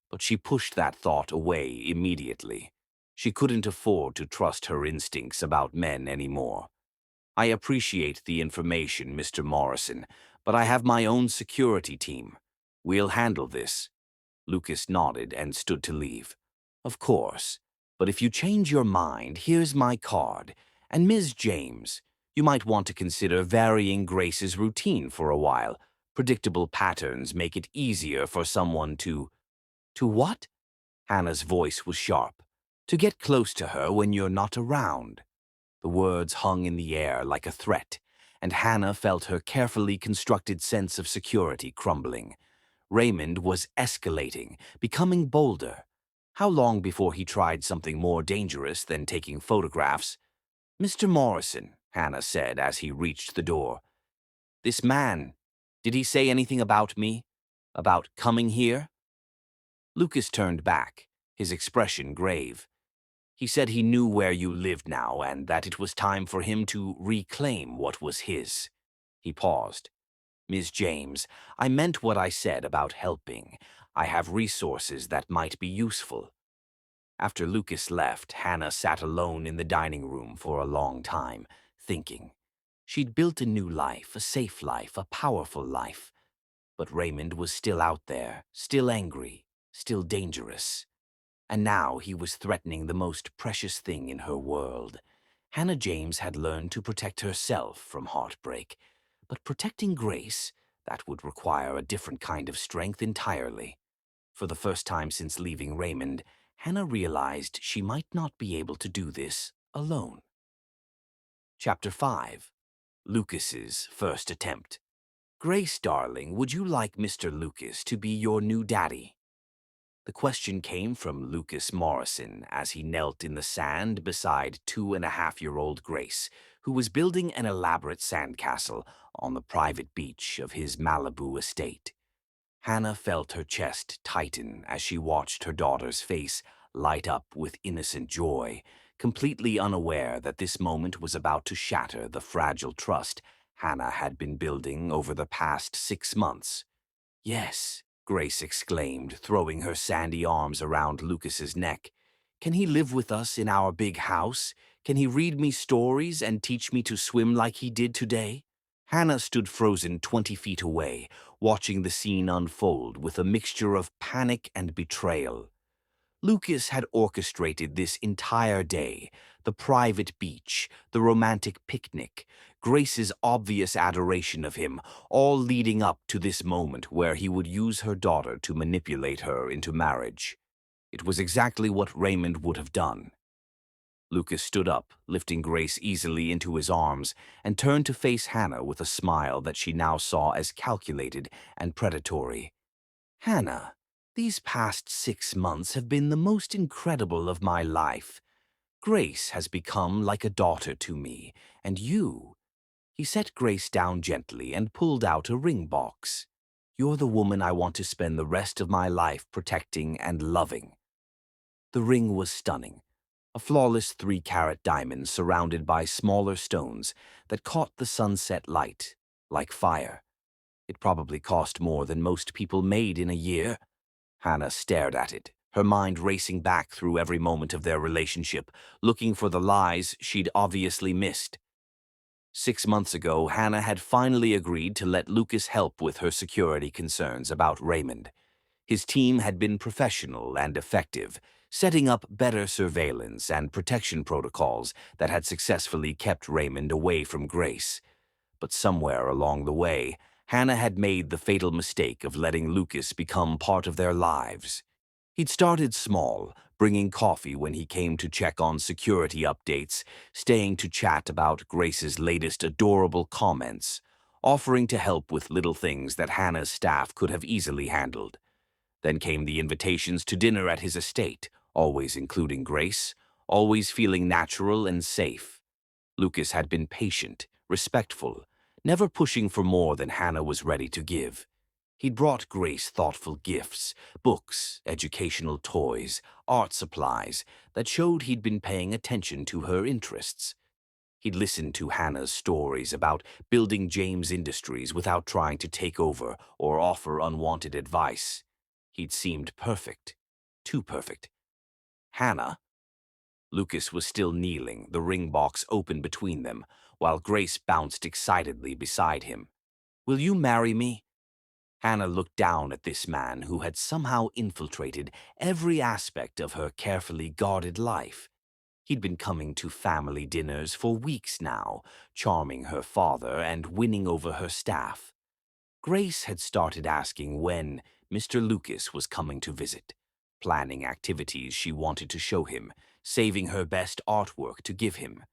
But she pushed that thought away immediately. She couldn't afford to trust her instincts about men anymore. I appreciate the information, Mr. Morrison, but I have my own security team. We'll handle this. Lucas nodded and stood to leave. Of course, but if you change your mind, here's my card. And Ms. James, you might want to consider varying Grace's routine for a while. Predictable patterns make it easier for someone to— To what? Hannah's voice was sharp. To get close to her when you're not around. The words hung in the air like a threat, and Hannah felt her carefully constructed sense of security crumbling. Raymond was escalating, becoming bolder. How long before he tried something more dangerous than taking photographs? Mr. Morrison, Hannah said as he reached the door. This man, did he say anything about me? About coming here? Lucas turned back, his expression grave. He said he knew where you lived now and that it was time for him to reclaim what was his. He paused. Ms. James, I meant what I said about helping. I have resources that might be useful. After Lucas left, Hannah sat alone in the dining room for a long time, thinking. She'd built a new life, a safe life, a powerful life. But Raymond was still out there, still angry, still dangerous. And now he was threatening the most precious thing in her world. Hannah James had learned to protect herself from heartbreak. But protecting Grace, that would require a different kind of strength entirely. For the first time since leaving Raymond, Hannah realized she might not be able to do this alone. Chapter 5. Lucas's First Attempt. Grace, darling, would you like Mr. Lucas to be your new daddy? The question came from Lucas Morrison as he knelt in the sand beside 2.5-year-old Grace, who was building an elaborate sandcastle on the private beach of his Malibu estate. Hannah felt her chest tighten as she watched her daughter's face light up with innocent joy, completely unaware that this moment was about to shatter the fragile trust Hannah had been building over the past 6 months. Yes, Grace exclaimed, throwing her sandy arms around Lucas's neck. Can he live with us in our big house? Can he read me stories and teach me to swim like he did today? Hannah stood frozen 20 feet away, watching the scene unfold with a mixture of panic and betrayal. Lucas had orchestrated this entire day, the private beach, the romantic picnic, Grace's obvious adoration of him, all leading up to this moment where he would use her daughter to manipulate her into marriage. It was exactly what Raymond would have done. Lucas stood up, lifting Grace easily into his arms, and turned to face Hannah with a smile that she now saw as calculated and predatory. Hannah, these past 6 months have been the most incredible of my life. Grace has become like a daughter to me, and you— He set Grace down gently and pulled out a ring box. You're the woman I want to spend the rest of my life protecting and loving. The ring was stunning, a flawless 3-carat diamond surrounded by smaller stones that caught the sunset light like fire. It probably cost more than most people made in a year. Hannah stared at it, her mind racing back through every moment of their relationship, looking for the lies she'd obviously missed. 6 months ago, Hannah had finally agreed to let Lucas help with her security concerns about Raymond. His team had been professional and effective, setting up better surveillance and protection protocols that had successfully kept Raymond away from Grace. But somewhere along the way, Hannah had made the fatal mistake of letting Lucas become part of their lives. He'd started small, bringing coffee when he came to check on security updates, staying to chat about Grace's latest adorable comments, offering to help with little things that Hannah's staff could have easily handled. Then came the invitations to dinner at his estate, always including Grace, always feeling natural and safe. Lucas had been patient, respectful, never pushing for more than Hannah was ready to give. He'd brought Grace thoughtful gifts, books, educational toys, art supplies that showed he'd been paying attention to her interests. He'd listened to Hannah's stories about building James Industries without trying to take over or offer unwanted advice. He'd seemed perfect. Too perfect. Hannah? Lucas was still kneeling, the ring box open between them, while Grace bounced excitedly beside him. Will you marry me? Hannah looked down at this man who had somehow infiltrated every aspect of her carefully guarded life. He'd been coming to family dinners for weeks now, charming her father and winning over her staff. Grace had started asking when Mr. Lucas was coming to visit, planning activities she wanted to show him, saving her best artwork to give him.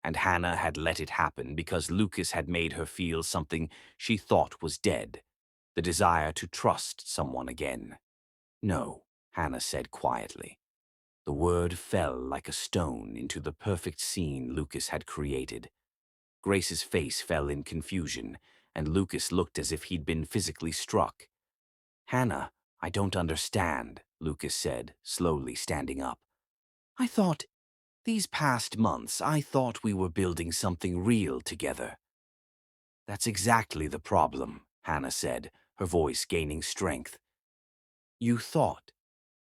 And Hannah had let it happen because Lucas had made her feel something she thought was dead, the desire to trust someone again. No, Hannah said quietly. The word fell like a stone into the perfect scene Lucas had created. Grace's face fell in confusion, and Lucas looked as if he'd been physically struck. Hannah, I don't understand, Lucas said, slowly standing up. These past months, I thought we were building something real together. That's exactly the problem, Hannah said, her voice gaining strength. You thought.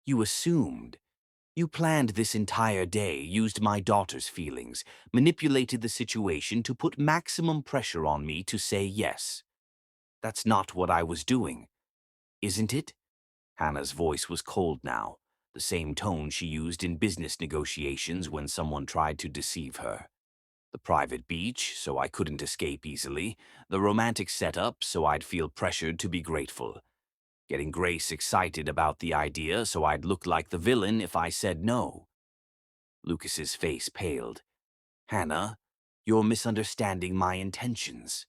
You assumed. You planned this entire day, used my daughter's feelings, manipulated the situation to put maximum pressure on me to say yes. That's not what I was doing, isn't it? Hannah's voice was cold now, the same tone she used in business negotiations when someone tried to deceive her. The private beach, so I couldn't escape easily. The romantic setup, so I'd feel pressured to be grateful. Getting Grace excited about the idea so I'd look like the villain if I said no. Lucas's face paled. Hannah, you're misunderstanding my intentions.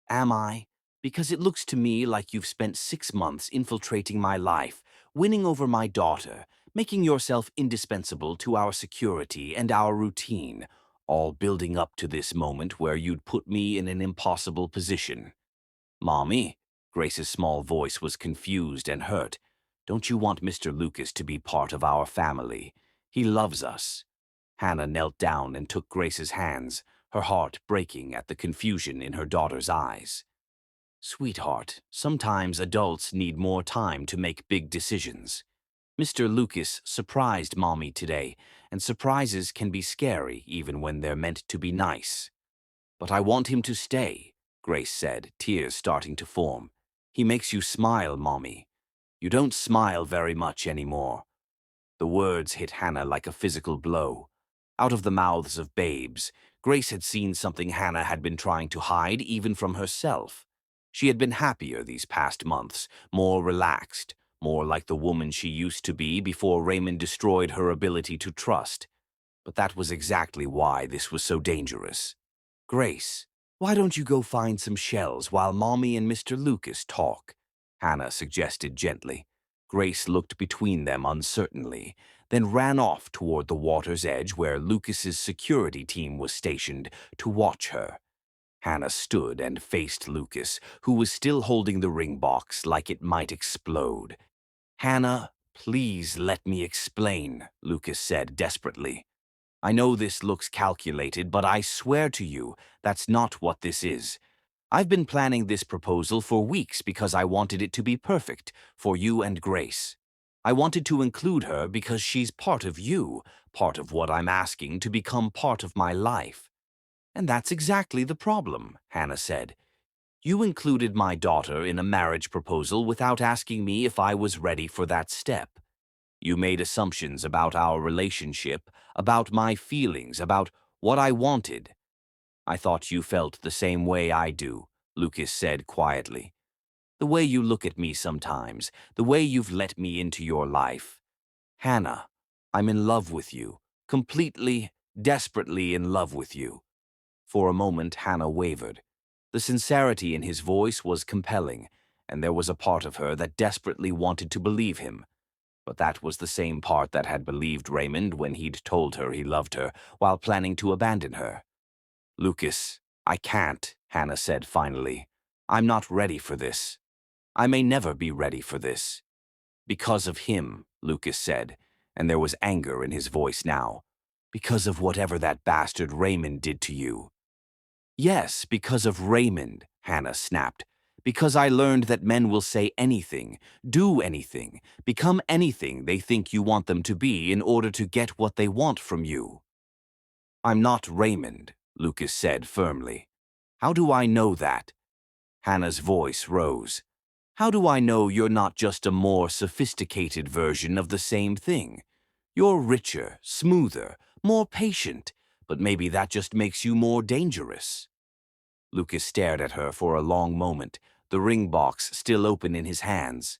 Am I? Because it looks to me like you've spent 6 months infiltrating my life, winning over my daughter, making yourself indispensable to our security and our routine, all building up to this moment where you'd put me in an impossible position. Mommy, Grace's small voice was confused and hurt. Don't you want Mr. Lucas to be part of our family? He loves us. Hannah knelt down and took Grace's hands, her heart breaking at the confusion in her daughter's eyes. Sweetheart, sometimes adults need more time to make big decisions. Mr. Lucas surprised Mommy today, and surprises can be scary even when they're meant to be nice. But I want him to stay, Grace said, tears starting to form. He makes you smile, Mommy. You don't smile very much anymore. The words hit Hannah like a physical blow. Out of the mouths of babes, Grace had seen something Hannah had been trying to hide even from herself. She had been happier these past months, more relaxed, more like the woman she used to be before Raymond destroyed her ability to trust. But that was exactly why this was so dangerous. Grace, why don't you go find some shells while Mommy and Mr. Lucas talk? Hannah suggested gently. Grace looked between them uncertainly, then ran off toward the water's edge where Lucas's security team was stationed to watch her. Hannah stood and faced Lucas, who was still holding the ring box like it might explode. Hannah, please let me explain, Lucas said desperately. I know this looks calculated, but I swear to you, that's not what this is. I've been planning this proposal for weeks because I wanted it to be perfect for you and Grace. I wanted to include her because she's part of you, part of what I'm asking to become part of my life. And that's exactly the problem, Hannah said. You included my daughter in a marriage proposal without asking me if I was ready for that step. You made assumptions about our relationship, about my feelings, about what I wanted. I thought you felt the same way I do, Lucas said quietly. The way you look at me sometimes, the way you've let me into your life. Hannah, I'm in love with you, completely, desperately in love with you. For a moment, Hannah wavered. The sincerity in his voice was compelling, and there was a part of her that desperately wanted to believe him. But that was the same part that had believed Raymond when he'd told her he loved her while planning to abandon her. Lucas, I can't, Hannah said finally. I'm not ready for this. I may never be ready for this. Because of him, Lucas said, and there was anger in his voice now. Because of whatever that bastard Raymond did to you. Yes, because of Raymond, Hannah snapped. Because I learned that men will say anything, do anything, become anything they think you want them to be in order to get what they want from you. I'm not Raymond, Lucas said firmly. How do I know that? Hannah's voice rose. How do I know you're not just a more sophisticated version of the same thing? You're richer, smoother, more patient, but maybe that just makes you more dangerous. Lucas stared at her for a long moment, the ring box still open in his hands.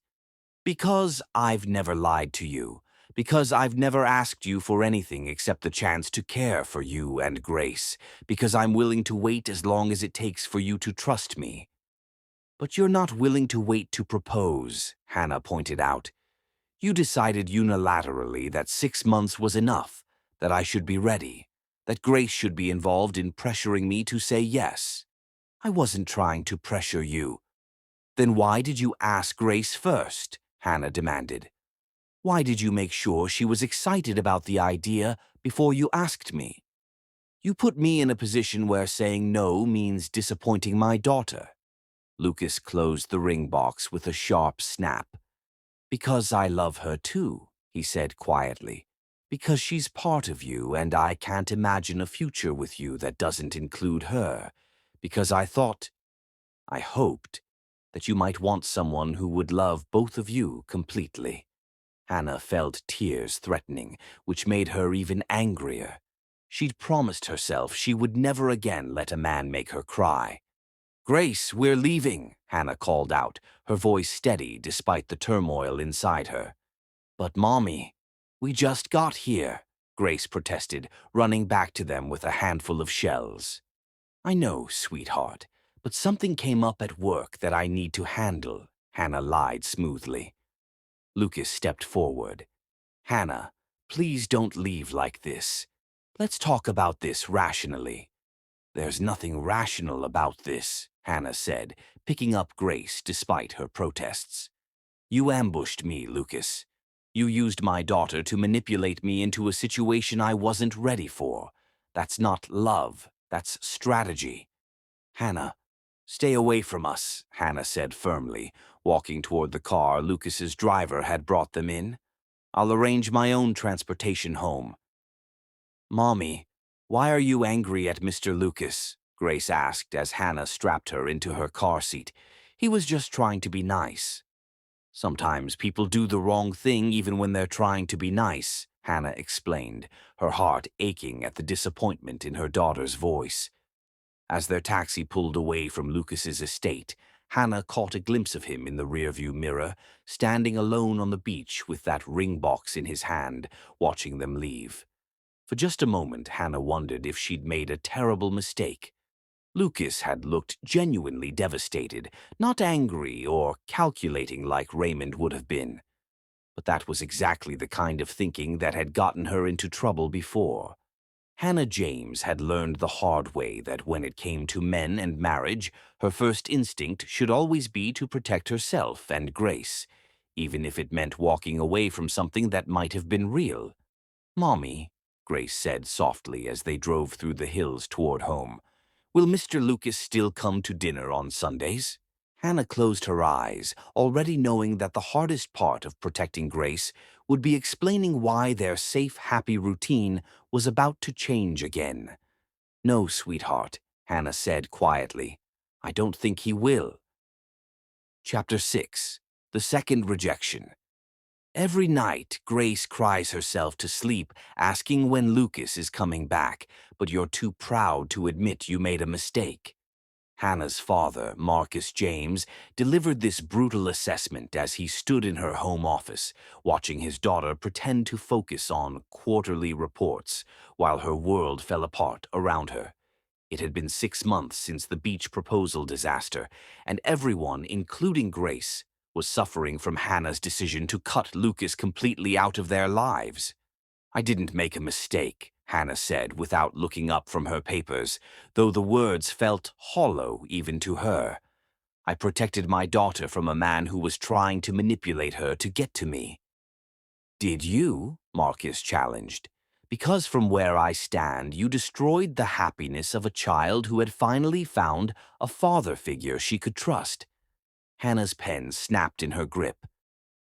Because I've never lied to you. Because I've never asked you for anything except the chance to care for you and Grace. Because I'm willing to wait as long as it takes for you to trust me. But you're not willing to wait to propose, Hannah pointed out. You decided unilaterally that 6 months was enough, that I should be ready, that Grace should be involved in pressuring me to say yes. I wasn't trying to pressure you. Then why did you ask Grace first? Hannah demanded. Why did you make sure she was excited about the idea before you asked me? You put me in a position where saying no means disappointing my daughter. Lucas closed the ring box with a sharp snap. Because I love her too, he said quietly. Because she's part of you and I can't imagine a future with you that doesn't include her. Because I hoped, that you might want someone who would love both of you completely. Hannah felt tears threatening, which made her even angrier. She'd promised herself she would never again let a man make her cry. Grace, we're leaving, Hannah called out, her voice steady despite the turmoil inside her. But Mommy, we just got here, Grace protested, running back to them with a handful of shells. I know, sweetheart, but something came up at work that I need to handle, Hannah lied smoothly. Lucas stepped forward. Hannah, please don't leave like this. Let's talk about this rationally. There's nothing rational about this, Hannah said, picking up Grace despite her protests. You ambushed me, Lucas. You used my daughter to manipulate me into a situation I wasn't ready for. That's not love, that's strategy. Hannah, stay away from us, Hannah said firmly, walking toward the car Lucas's driver had brought them in. I'll arrange my own transportation home. Mommy, why are you angry at Mr. Lucas? Grace asked as Hannah strapped her into her car seat. He was just trying to be nice. Sometimes people do the wrong thing even when they're trying to be nice, Hannah explained, her heart aching at the disappointment in her daughter's voice. As their taxi pulled away from Lucas's estate, Hannah caught a glimpse of him in the rearview mirror, standing alone on the beach with that ring box in his hand, watching them leave. For just a moment, Hannah wondered if she'd made a terrible mistake. Lucas had looked genuinely devastated, not angry or calculating like Raymond would have been. But that was exactly the kind of thinking that had gotten her into trouble before. Hannah James had learned the hard way that when it came to men and marriage, her first instinct should always be to protect herself and Grace, even if it meant walking away from something that might have been real. Mommy, Grace said softly as they drove through the hills toward home, will Mr. Lucas still come to dinner on Sundays? Hannah closed her eyes, already knowing that the hardest part of protecting Grace would be explaining why their safe, happy routine was about to change again. No, sweetheart, Hannah said quietly. I don't think he will. Chapter 6. The Second Rejection. Every night, Grace cries herself to sleep, asking when Lucas is coming back, but you're too proud to admit you made a mistake. Hannah's father, Marcus James, delivered this brutal assessment as he stood in her home office, watching his daughter pretend to focus on quarterly reports, while her world fell apart around her. It had been 6 months since the beach proposal disaster, and everyone, including Grace, was suffering from Hannah's decision to cut Lucas completely out of their lives. I didn't make a mistake, Hannah said without looking up from her papers, though the words felt hollow even to her. I protected my daughter from a man who was trying to manipulate her to get to me. Did you? Marcus challenged. Because from where I stand, you destroyed the happiness of a child who had finally found a father figure she could trust. Hannah's pen snapped in her grip.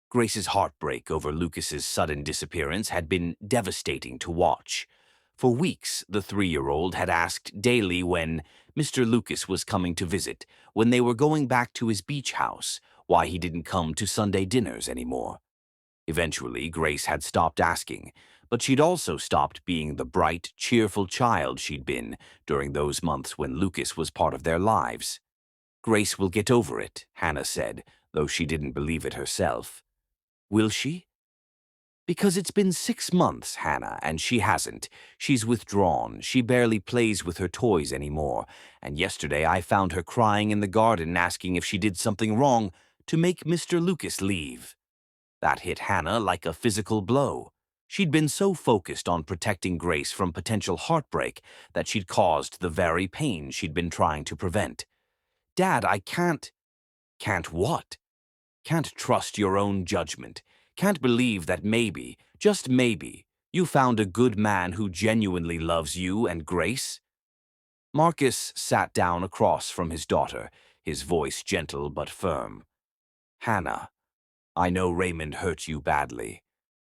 Grace's heartbreak over Lucas's sudden disappearance had been devastating to watch. For weeks, the 3-year-old had asked daily when Mr. Lucas was coming to visit, when they were going back to his beach house, why he didn't come to Sunday dinners anymore. Eventually, Grace had stopped asking, but she'd also stopped being the bright, cheerful child she'd been during those months when Lucas was part of their lives. Grace will get over it, Hannah said, though she didn't believe it herself. Will she? Because it's been 6 months, Hannah, and she hasn't. She's withdrawn. She barely plays with her toys anymore. And yesterday I found her crying in the garden asking if she did something wrong to make Mr. Lucas leave. That hit Hannah like a physical blow. She'd been so focused on protecting Grace from potential heartbreak that she'd caused the very pain she'd been trying to prevent. Dad, I can't. Can't what? Can't trust your own judgment. Can't believe that maybe, just maybe, you found a good man who genuinely loves you and Grace? Marcus sat down across from his daughter, his voice gentle but firm. Hannah, I know Raymond hurt you badly,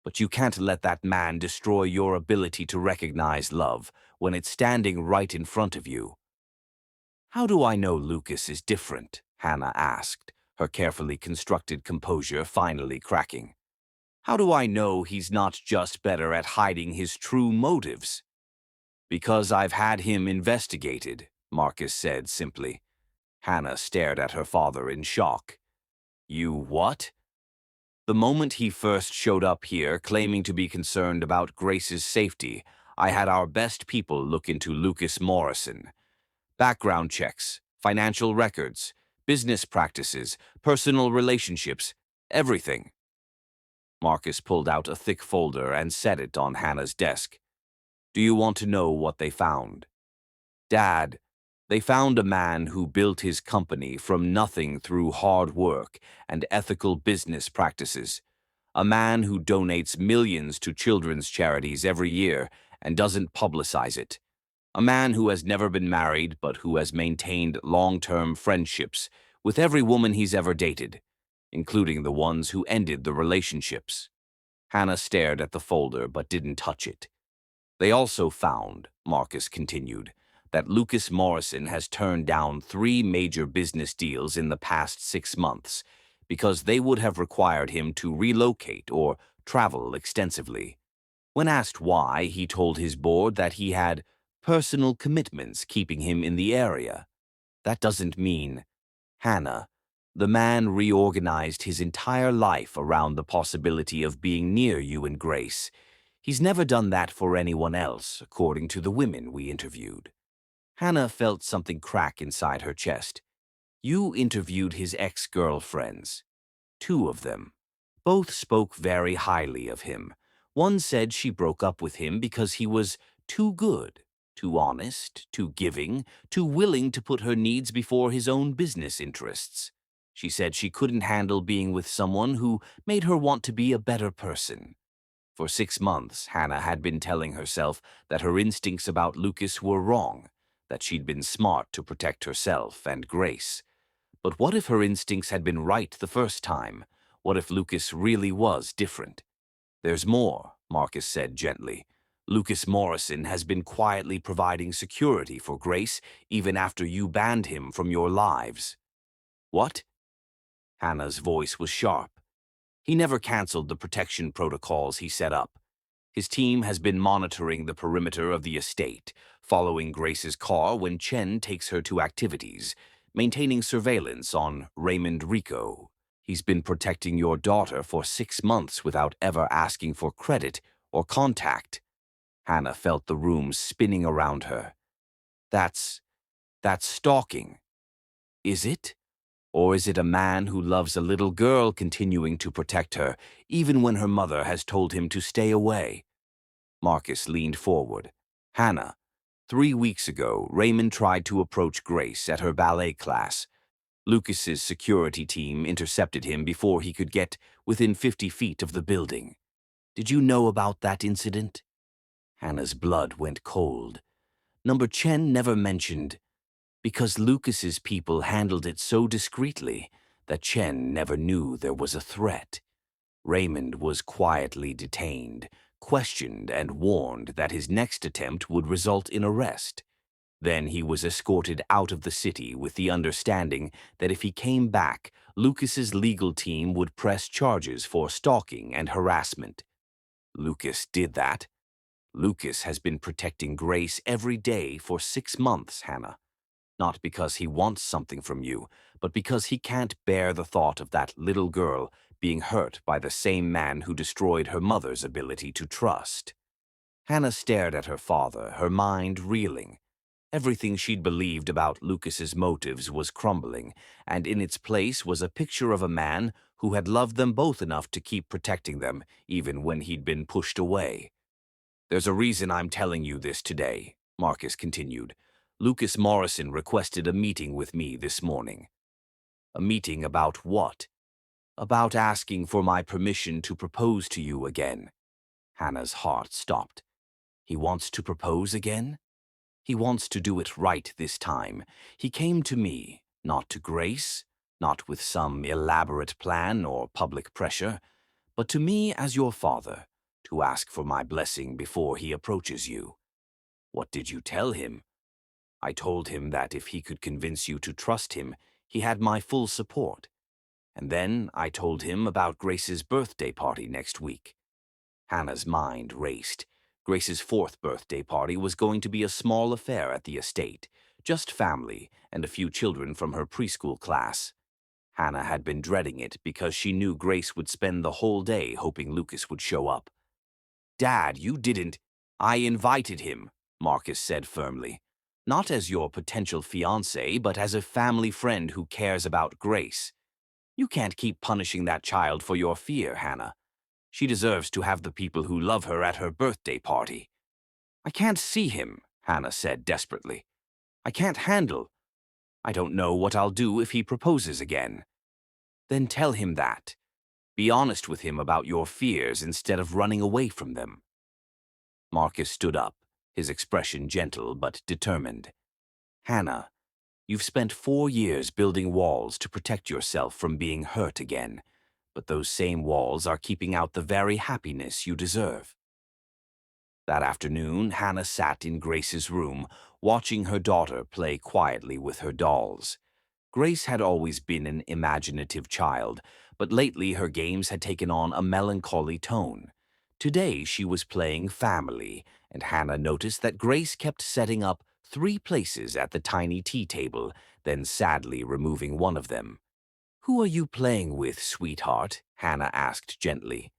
but you can't let that man destroy your ability to recognize love when it's standing right in front of you. How do I know Lucas is different? Hannah asked, her carefully constructed composure finally cracking. How do I know he's not just better at hiding his true motives? Because I've had him investigated, Marcus said simply. Hannah stared at her father in shock. You what? The moment he first showed up here, claiming to be concerned about Grace's safety, I had our best people look into Lucas Morrison. Background checks, financial records, business practices, personal relationships, everything. Marcus pulled out a thick folder and set it on Hannah's desk. Do you want to know what they found? Dad, they found a man who built his company from nothing through hard work and ethical business practices. A man who donates millions to children's charities every year and doesn't publicize it. A man who has never been married but who has maintained long-term friendships with every woman he's ever dated, including the ones who ended the relationships. Hannah stared at the folder but didn't touch it. They also found, Marcus continued, that Lucas Morrison has turned down 3 major business deals in the past 6 months because they would have required him to relocate or travel extensively. When asked why, he told his board that he had personal commitments keeping him in the area. That doesn't mean, Hannah, the man reorganized his entire life around the possibility of being near you and Grace. He's never done that for anyone else, according to the women we interviewed. Hannah felt something crack inside her chest. You interviewed his ex-girlfriends. 2 of them. Both spoke very highly of him. One said she broke up with him because he was too good, too honest, too giving, too willing to put her needs before his own business interests. She said she couldn't handle being with someone who made her want to be a better person. For 6 months, Hannah had been telling herself that her instincts about Lucas were wrong, that she'd been smart to protect herself and Grace. But what if her instincts had been right the first time? What if Lucas really was different? There's more, Marcus said gently. Lucas Morrison has been quietly providing security for Grace even after you banned him from your lives. What? Hannah's voice was sharp. He never canceled the protection protocols he set up. His team has been monitoring the perimeter of the estate, following Grace's car when Chen takes her to activities, maintaining surveillance on Raymond Rico. He's been protecting your daughter for 6 months without ever asking for credit or contact. Hannah felt the room spinning around her. That's stalking. Is it? Or is it a man who loves a little girl continuing to protect her, even when her mother has told him to stay away? Marcus leaned forward. Hannah, 3 weeks ago, Raymond tried to approach Grace at her ballet class. Lucas's security team intercepted him before he could get within 50 feet of the building. Did you know about that incident? Hannah's blood went cold. Number Chen never mentioned, because Lucas's people handled it so discreetly that Chen never knew there was a threat. Raymond was quietly detained, questioned, and warned that his next attempt would result in arrest. Then he was escorted out of the city with the understanding that if he came back, Lucas's legal team would press charges for stalking and harassment. Lucas did that. Lucas has been protecting Grace every day for 6 months, Hannah. Not because he wants something from you, but because he can't bear the thought of that little girl being hurt by the same man who destroyed her mother's ability to trust. Hannah stared at her father, her mind reeling. Everything she'd believed about Lucas's motives was crumbling, and in its place was a picture of a man who had loved them both enough to keep protecting them, even when he'd been pushed away. "There's a reason I'm telling you this today," Marcus continued. "Lucas Morrison requested a meeting with me this morning." "A meeting about what?" "About asking for my permission to propose to you again." Hannah's heart stopped. He wants to propose again? He wants to do it right this time. He came to me, not to Grace, not with some elaborate plan or public pressure, but to me as your father, to ask for my blessing before he approaches you. What did you tell him? I told him that if he could convince you to trust him, he had my full support. And then I told him about Grace's birthday party next week. Hannah's mind raced. Grace's 4th birthday party was going to be a small affair at the estate, just family and a few children from her preschool class. Hannah had been dreading it because she knew Grace would spend the whole day hoping Lucas would show up. "Dad, you didn't—" "I invited him," Marcus said firmly. "Not as your potential fiancé, but as a family friend who cares about Grace. You can't keep punishing that child for your fear, Hannah. She deserves to have the people who love her at her birthday party." "I can't see him," Hannah said desperately. "I can't handle. I don't know what I'll do if he proposes again." "Then tell him that. Be honest with him about your fears instead of running away from them." Marcus stood up, his expression gentle but determined. "Hannah, you've spent 4 years building walls to protect yourself from being hurt again, but those same walls are keeping out the very happiness you deserve." That afternoon, Hannah sat in Grace's room, watching her daughter play quietly with her dolls. Grace had always been an imaginative child, but lately her games had taken on a melancholy tone. Today she was playing family, and Hannah noticed that Grace kept setting up 3 places at the tiny tea table, then sadly removing one of them. "Who are you playing with, sweetheart?" Hannah asked gently.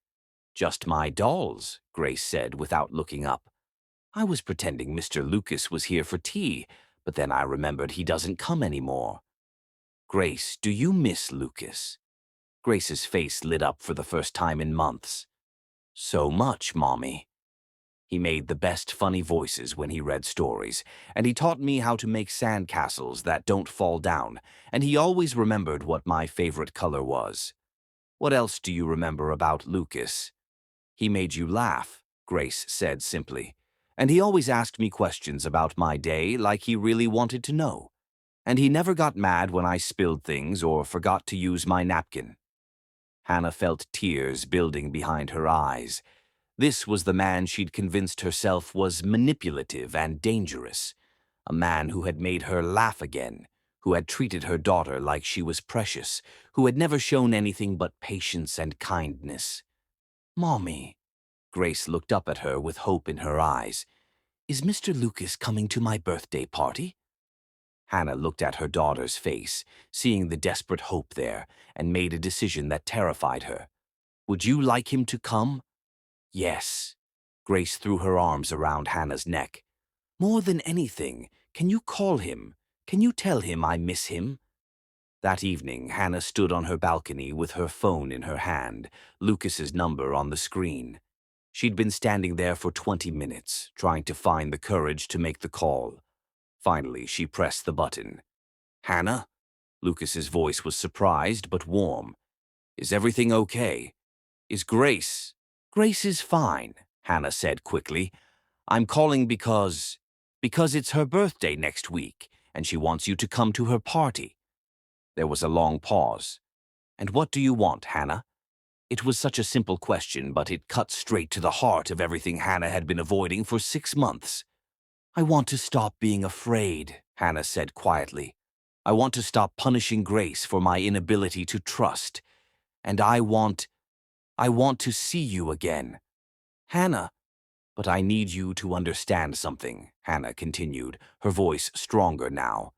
"Just my dolls," Grace said without looking up. "I was pretending Mr. Lucas was here for tea, but then I remembered he doesn't come anymore." "Grace, do you miss Lucas?" Grace's face lit up for the first time in months. "So much, Mommy." He made the best funny voices when he read stories, and he taught me how to make sandcastles that don't fall down, and he always remembered what my favorite color was. "What else do you remember about Lucas?" "He made you laugh," Grace said simply. "And he always asked me questions about my day like he really wanted to know. And he never got mad when I spilled things or forgot to use my napkin." Hannah felt tears building behind her eyes. This was the man she'd convinced herself was manipulative and dangerous. A man who had made her laugh again, who had treated her daughter like she was precious, who had never shown anything but patience and kindness. "Mommy," Grace looked up at her with hope in her eyes. "Is Mr. Lucas coming to my birthday party?" Hannah looked at her daughter's face, seeing the desperate hope there, and made a decision that terrified her. "Would you like him to come?" "Yes." Grace threw her arms around Hannah's neck. "More than anything, can you call him? Can you tell him I miss him?" That evening, Hannah stood on her balcony with her phone in her hand, Lucas's number on the screen. She'd been standing there for 20 minutes, trying to find the courage to make the call. Finally, she pressed the button. "Hannah?" Lucas's voice was surprised but warm. "Is everything okay? Is Grace—" "Grace is fine," Hannah said quickly. I'm calling because it's her birthday next week, and she wants you to come to her party." There was a long pause. "And what do you want, Hannah?" It was such a simple question, but it cut straight to the heart of everything Hannah had been avoiding for 6 months. "I want to stop being afraid," Hannah said quietly. "I want to stop punishing Grace for my inability to trust. And I want to see you again." "Hannah, but I need you to understand something," Hannah continued, her voice stronger now.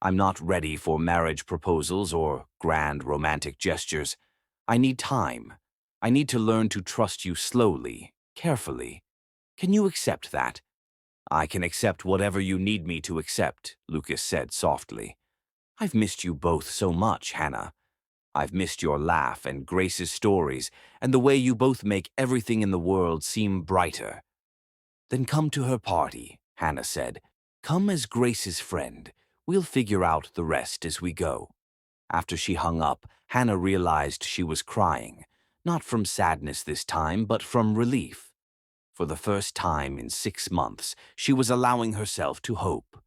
"I'm not ready for marriage proposals or grand romantic gestures. I need time. I need to learn to trust you slowly, carefully. Can you accept that?" "I can accept whatever you need me to accept," Lucas said softly. "I've missed you both so much, Hannah. I've missed your laugh and Grace's stories and the way you both make everything in the world seem brighter." "Then come to her party," Hannah said. "Come as Grace's friend. We'll figure out the rest as we go." After she hung up, Hannah realized she was crying, not from sadness this time, but from relief. For the first time in 6 months, she was allowing herself to hope.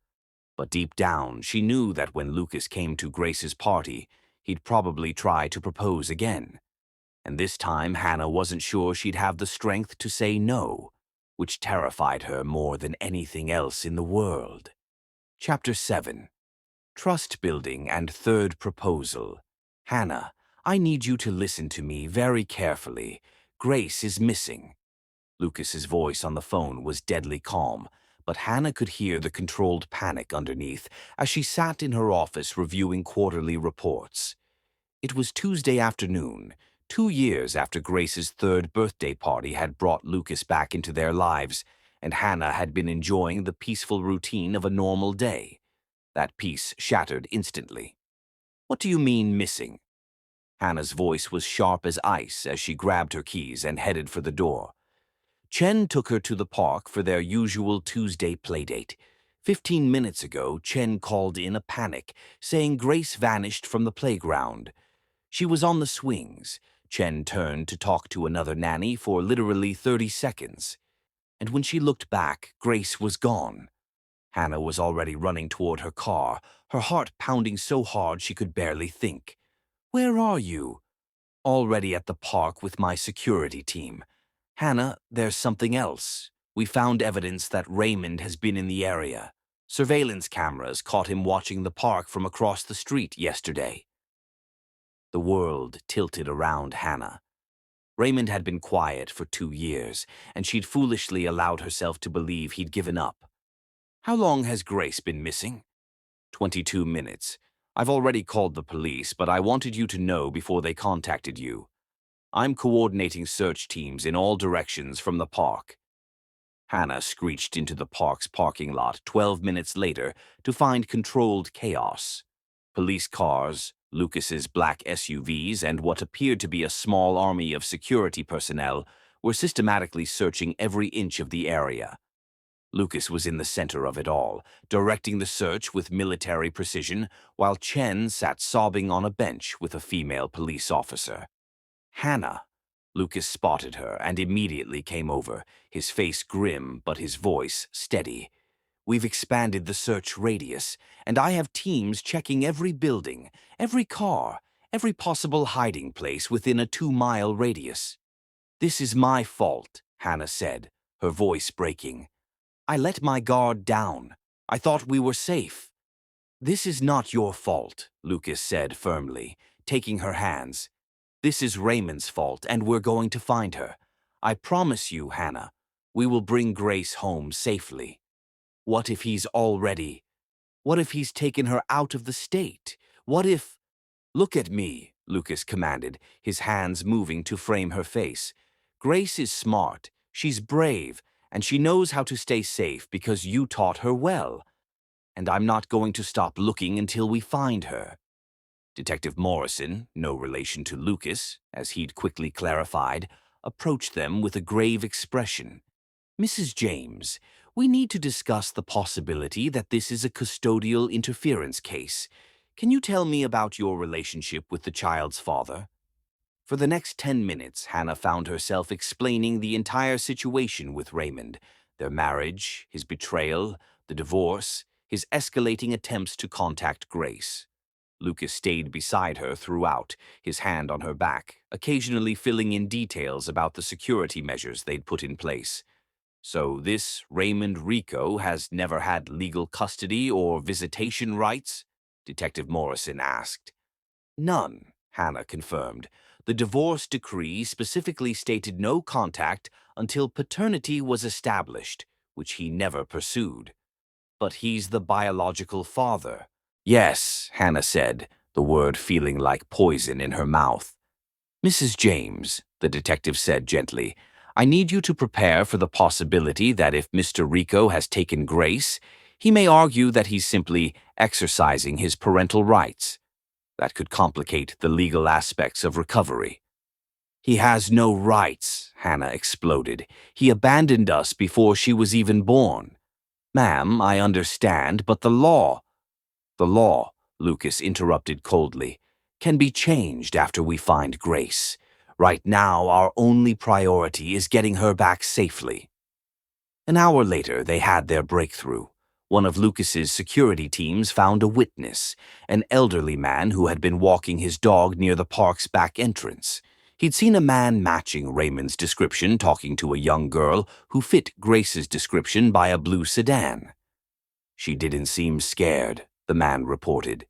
But deep down, she knew that when Lucas came to Grace's party, he'd probably try to propose again. And this time, Hannah wasn't sure she'd have the strength to say no, which terrified her more than anything else in the world. Chapter 7. Trust Building and Third Proposal. "Hannah, I need you to listen to me very carefully. Grace is missing." Lucas's voice on the phone was deadly calm, but Hannah could hear the controlled panic underneath as she sat in her office reviewing quarterly reports. It was Tuesday afternoon, 2 years after Grace's third birthday party had brought Lucas back into their lives, and Hannah had been enjoying the peaceful routine of a normal day. That peace shattered instantly. "What do you mean missing?" Hannah's voice was sharp as ice as she grabbed her keys and headed for the door. Chen took her to the park for their usual Tuesday playdate. 15 minutes ago, Chen called in a panic, saying Grace vanished from the playground. She was on the swings. Chen turned to talk to another nanny for literally 30 seconds. And when she looked back, Grace was gone. Hannah was already running toward her car, her heart pounding so hard she could barely think. "Where are you?" "Already at the park with my security team." "Hannah, there's something else. We found evidence that Raymond has been in the area. Surveillance cameras caught him watching the park from across the street yesterday." The world tilted around Hannah. Raymond had been quiet for 2 years, and she'd foolishly allowed herself to believe he'd given up. "How long has Grace been missing?" 22 minutes. "I've already called the police, but I wanted you to know before they contacted you. I'm coordinating search teams in all directions from the park." Hannah screeched into the park's parking lot 12 minutes later to find controlled chaos. Police cars, Lucas's black SUVs, and what appeared to be a small army of security personnel were systematically searching every inch of the area. Lucas was in the center of it all, directing the search with military precision, while Chen sat sobbing on a bench with a female police officer. "Hannah." Lucas spotted her and immediately came over, his face grim but his voice steady. "We've expanded the search radius, and I have teams checking every building, every car, every possible hiding place within a 2-mile radius." "This is my fault," Hannah said, her voice breaking. "I let my guard down. I thought we were safe." "This is not your fault," Lucas said firmly, taking her hands. "This is Raymond's fault, and we're going to find her. I promise you, Hannah, we will bring Grace home safely." What if he's taken her out of the state? What if— "Look at me," Lucas commanded, his hands moving to frame her face. "Grace is smart, she's brave, and she knows how to stay safe because you taught her well. And I'm not going to stop looking until we find her." Detective Morrison, no relation to Lucas, as he'd quickly clarified, approached them with a grave expression. "Mrs. James, we need to discuss the possibility that this is a custodial interference case. Can you tell me about your relationship with the child's father?" For the next 10 minutes, Hannah found herself explaining the entire situation with Raymond, Their marriage, his betrayal, the divorce, his escalating attempts to contact Grace. Lucas stayed beside her throughout, his hand on her back, occasionally filling in details about the security measures they'd put in place. So this Raymond Rico has never had legal custody or visitation rights? Detective Morrison asked. None, Hannah confirmed. The divorce decree specifically stated no contact until paternity was established, which he never pursued. But he's the biological father. Yes, Hannah said, the word feeling like poison in her mouth. Mrs. James, the detective said gently, I need you to prepare for the possibility that if Mr. Rico has taken Grace, he may argue that he's simply exercising his parental rights. That could complicate the legal aspects of recovery. He has no rights, Hannah exploded. He abandoned us before she was even born. Ma'am, I understand, but the law... The law, Lucas interrupted coldly, can be changed after we find Grace. Right now, our only priority is getting her back safely. An hour later, they had their breakthrough. One of Lucas's security teams found a witness, an elderly man who had been walking his dog near the park's back entrance. He'd seen a man matching Raymond's description talking to a young girl who fit Grace's description by a blue sedan. She didn't seem scared, the man reported.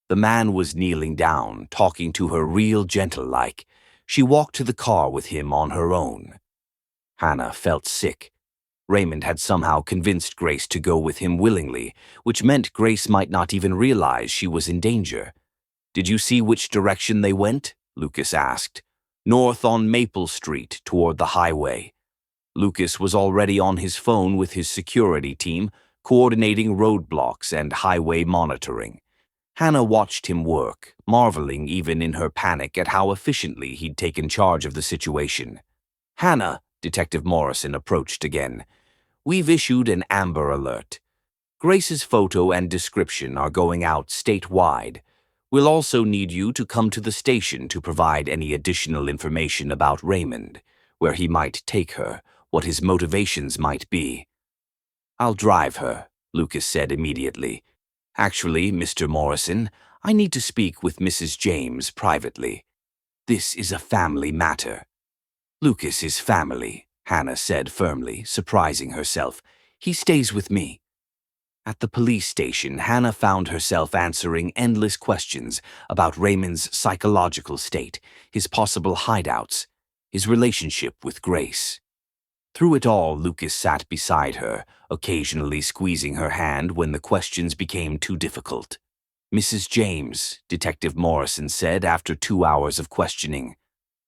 The man was kneeling down, talking to her real gentle-like. She walked to the car with him on her own. Hannah felt sick. Raymond had somehow convinced Grace to go with him willingly, which meant Grace might not even realize she was in danger. Did you see which direction they went? Lucas asked. North on Maple Street, toward the highway. Lucas was already on his phone with his security team, coordinating roadblocks and highway monitoring. Hannah watched him work, marveling even in her panic at how efficiently he'd taken charge of the situation. Hannah, Detective Morrison approached again. We've issued an Amber Alert. Grace's photo and description are going out statewide. We'll also need you to come to the station to provide any additional information about Raymond, where he might take her, what his motivations might be. I'll drive her, Lucas said immediately. Actually, Mr. Morrison, I need to speak with Mrs. James privately. This is a family matter. Lucas is family, Hannah said firmly, surprising herself. He stays with me. At the police station, Hannah found herself answering endless questions about Raymond's psychological state, his possible hideouts, his relationship with Grace. Through it all, Lucas sat beside her, occasionally squeezing her hand when the questions became too difficult. Mrs. James, Detective Morrison said after 2 hours of questioning,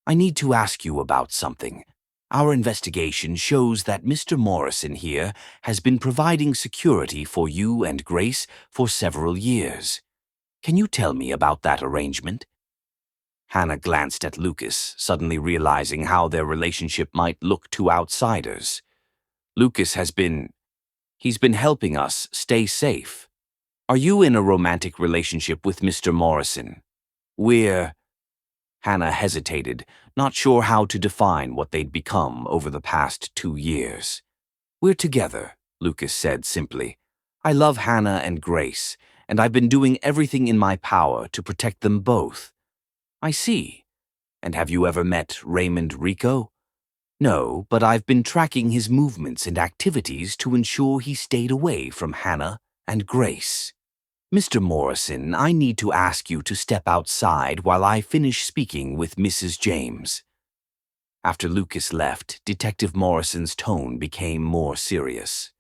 I need to ask you about something. Our investigation shows that Mr. Morrison here has been providing security for you and Grace for several years. Can you tell me about that arrangement? Hannah glanced at Lucas, suddenly realizing how their relationship might look to outsiders. Lucas he's been helping us stay safe. Are you in a romantic relationship with Mr. Morrison? Hannah hesitated, not sure how to define what they'd become over the past 2 years. We're together, Lucas said simply. I love Hannah and Grace, and I've been doing everything in my power to protect them both. I see. And have you ever met Raymond Rico? No, but I've been tracking his movements and activities to ensure he stayed away from Hannah and Grace. Mr. Morrison, I need to ask you to step outside while I finish speaking with Mrs. James. After Lucas left, Detective Morrison's tone became more serious.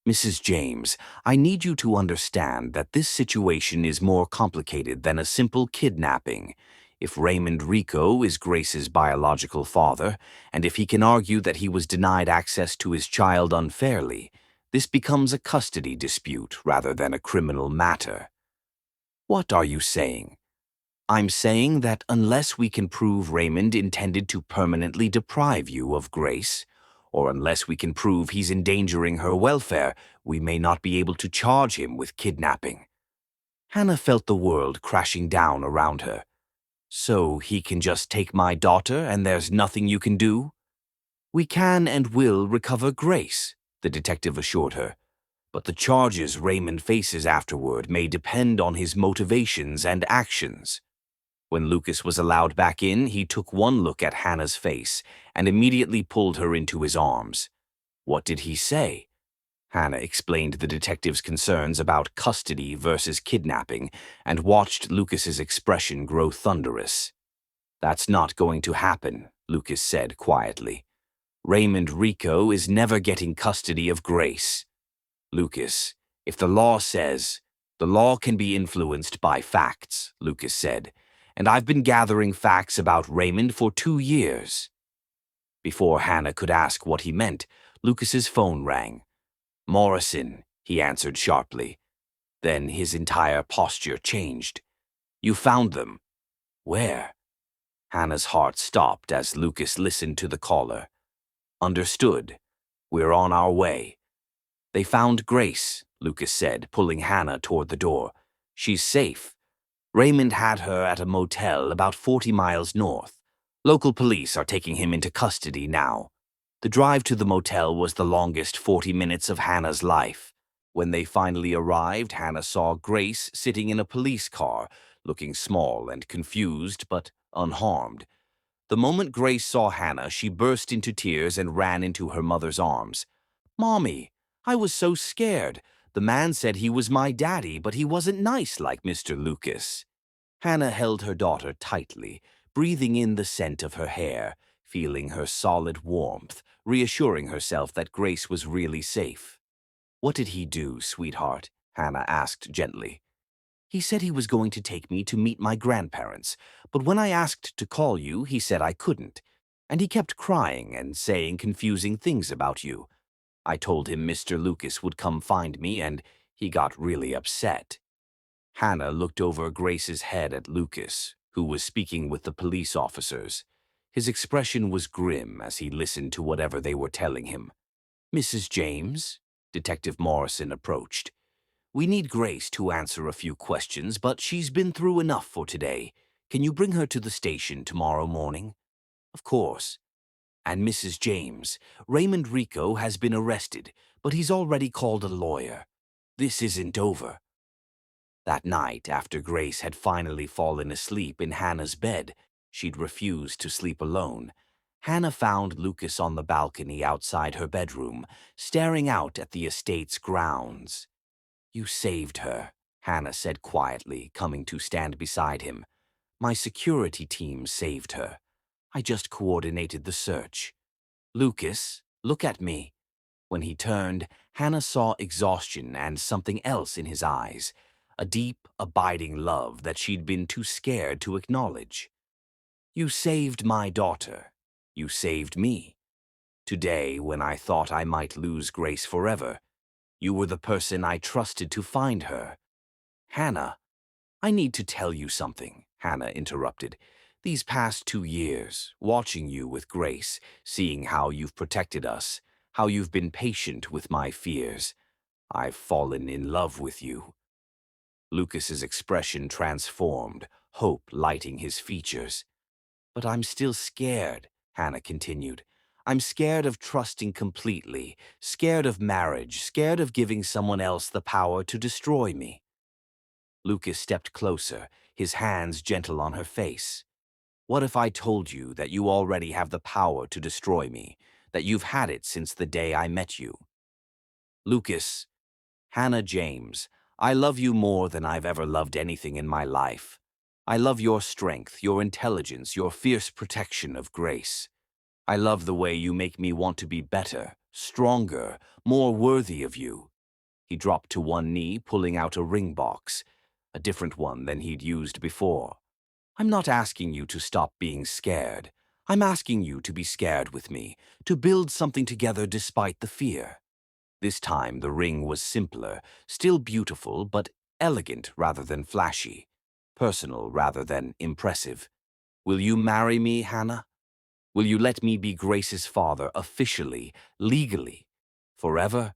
Mrs. James, I need you to understand that this situation is more complicated than a simple kidnapping. If Raymond Rico is Grace's biological father, and if he can argue that he was denied access to his child unfairly, this becomes a custody dispute rather than a criminal matter. What are you saying? I'm saying that unless we can prove Raymond intended to permanently deprive you of Grace, or unless we can prove he's endangering her welfare, we may not be able to charge him with kidnapping. Hannah felt the world crashing down around her. So he can just take my daughter and there's nothing you can do? We can and will recover Grace, the detective assured her. But the charges Raymond faces afterward may depend on his motivations and actions. When Lucas was allowed back in, he took one look at Hannah's face and immediately pulled her into his arms. What did he say? Hannah explained the detective's concerns about custody versus kidnapping and watched Lucas's expression grow thunderous. "That's not going to happen," Lucas said quietly. "Raymond Rico is never getting custody of Grace." "Lucas, if the law says—" "The law can be influenced by facts," Lucas said, "and I've been gathering facts about Raymond for 2 years." Before Hannah could ask what he meant, Lucas's phone rang. "Morrison," he answered sharply. Then his entire posture changed. "You found them." "Where?" Hannah's heart stopped as Lucas listened to the caller. "Understood. We're on our way." "They found Grace," Lucas said, pulling Hannah toward the door. "She's safe. Raymond had her at a motel about 40 miles north. Local police are taking him into custody now." The drive to the motel was the longest 40 minutes of Hannah's life. When they finally arrived, Hannah saw Grace sitting in a police car, looking small and confused but unharmed. The moment Grace saw Hannah, she burst into tears and ran into her mother's arms. "Mommy, I was so scared. The man said he was my daddy, but he wasn't nice like Mr. Lucas." Hannah held her daughter tightly, breathing in the scent of her hair, feeling her solid warmth, reassuring herself that Grace was really safe. "What did he do, sweetheart?" Hannah asked gently. "He said he was going to take me to meet my grandparents, but when I asked to call you, he said I couldn't. And he kept crying and saying confusing things about you. I told him Mr. Lucas would come find me, and he got really upset." Hannah looked over Grace's head at Lucas, who was speaking with the police officers. His expression was grim as he listened to whatever they were telling him. "Mrs. James?" Detective Morrison approached. "We need Grace to answer a few questions, but she's been through enough for today. Can you bring her to the station tomorrow morning?" "Of course." "And Mrs. James, Raymond Rico has been arrested, but he's already called a lawyer. This isn't over." That night, after Grace had finally fallen asleep in Hannah's bed, she'd refused to sleep alone. Hannah found Lucas on the balcony outside her bedroom, staring out at the estate's grounds. "You saved her," Hannah said quietly, coming to stand beside him. "My security team saved her. I just coordinated the search. Lucas, look at me." When he turned, Hannah saw exhaustion and something else in his eyes, a deep, abiding love that she'd been too scared to acknowledge. "You saved my daughter. You saved me. Today, when I thought I might lose Grace forever, you were the person I trusted to find her." "Hannah, I need to tell you something," Hannah interrupted. "These past 2 years, watching you with Grace, seeing how you've protected us, how you've been patient with my fears, I've fallen in love with you." Lucas's expression transformed, hope lighting his features. "But I'm still scared," Hannah continued. "I'm scared of trusting completely, scared of marriage, scared of giving someone else the power to destroy me." Lucas stepped closer, his hands gentle on her face. "What if I told you that you already have the power to destroy me, that you've had it since the day I met you?" "Lucas, Hannah James, I love you more than I've ever loved anything in my life. I love your strength, your intelligence, your fierce protection of Grace. I love the way you make me want to be better, stronger, more worthy of you." He dropped to one knee, pulling out a ring box, a different one than he'd used before. "I'm not asking you to stop being scared. I'm asking you to be scared with me, to build something together despite the fear." This time the ring was simpler, still beautiful, but elegant rather than flashy, personal rather than impressive. "Will you marry me, Hannah? Will you let me be Grace's father officially, legally, forever?"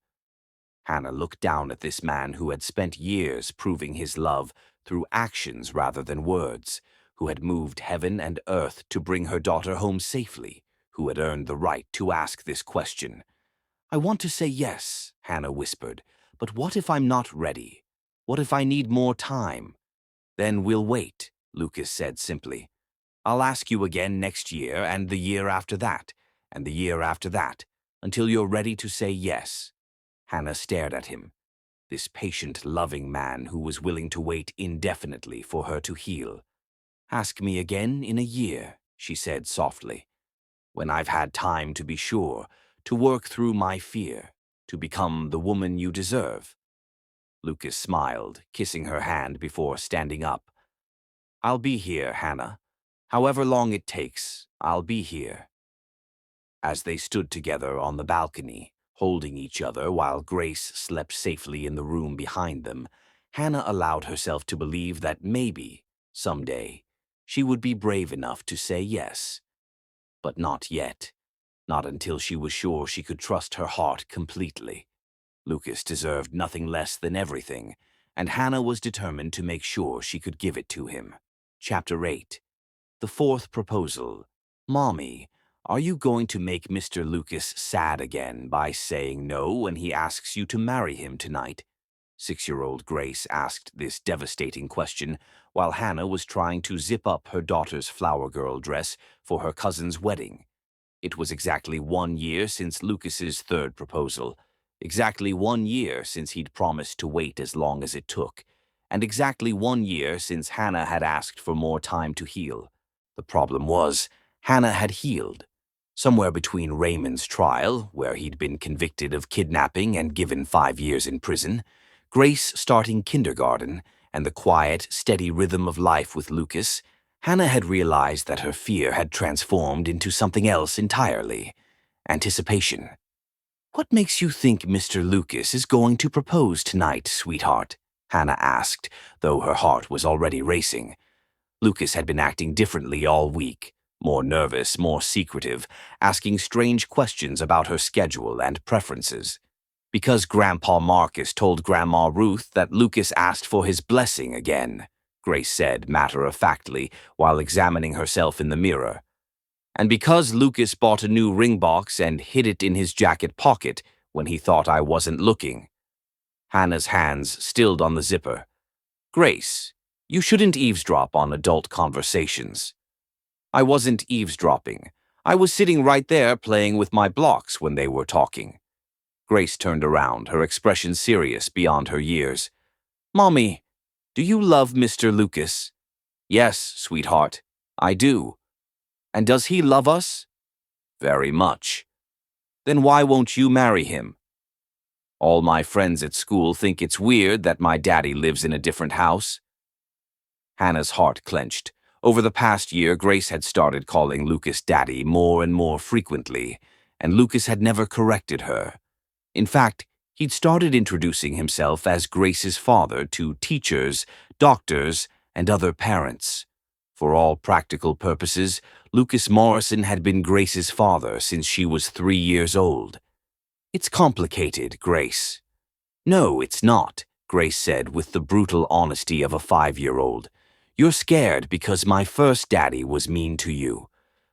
Hannah looked down at this man who had spent years proving his love through actions rather than words, who had moved heaven and earth to bring her daughter home safely, who had earned the right to ask this question. I want to say yes, Hannah whispered, but what if I'm not ready? What if I need more time? Then we'll wait, Lucas said simply. I'll ask you again next year and the year after that, and the year after that, until you're ready to say yes. Hannah stared at him, this patient, loving man who was willing to wait indefinitely for her to heal. Ask me again in a year, she said softly, when I've had time to be sure, to work through my fear, to become the woman you deserve. Lucas smiled, kissing her hand before standing up. I'll be here, Hannah. However long it takes, I'll be here. As they stood together on the balcony, holding each other while Grace slept safely in the room behind them, Hannah allowed herself to believe that maybe, someday, she would be brave enough to say yes. But not yet. Not until she was sure she could trust her heart completely. Lucas deserved nothing less than everything, and Hannah was determined to make sure she could give it to him. Chapter 8. The fourth proposal. Mommy, are you going to make Mr. Lucas sad again by saying no when he asks you to marry him tonight? 6-year-old Grace asked this devastating question while Hannah was trying to zip up her daughter's flower girl dress for her cousin's wedding. It was exactly 1 year since Lucas's third proposal, exactly 1 year since he'd promised to wait as long as it took, and exactly 1 year since Hannah had asked for more time to heal. The problem was, Hannah had healed. Somewhere between Raymond's trial, where he'd been convicted of kidnapping and given 5 years in prison, Grace starting kindergarten, and the quiet, steady rhythm of life with Lucas, Hannah had realized that her fear had transformed into something else entirely: anticipation. What makes you think Mr. Lucas is going to propose tonight, sweetheart? Hannah asked, though her heart was already racing. Lucas had been acting differently all week, more nervous, more secretive, asking strange questions about her schedule and preferences. Because Grandpa Marcus told Grandma Ruth that Lucas asked for his blessing again, Grace said matter-of-factly while examining herself in the mirror. And because Lucas bought a new ring box and hid it in his jacket pocket when he thought I wasn't looking. Hannah's hands stilled on the zipper. Grace, you shouldn't eavesdrop on adult conversations. I wasn't eavesdropping. I was sitting right there playing with my blocks when they were talking. Grace turned around, her expression serious beyond her years. Mommy, do you love Mr. Lucas? Yes, sweetheart, I do. And does he love us? Very much. Then why won't you marry him? All my friends at school think it's weird that my daddy lives in a different house. Hannah's heart clenched. Over the past year, Grace had started calling Lucas Daddy more and more frequently, and Lucas had never corrected her. In fact, he'd started introducing himself as Grace's father to teachers, doctors, and other parents. For all practical purposes, Lucas Morrison had been Grace's father since she was 3 years old. It's complicated, Grace. No, it's not, Grace said with the brutal honesty of a 5-year-old. You're scared because my first daddy was mean to you.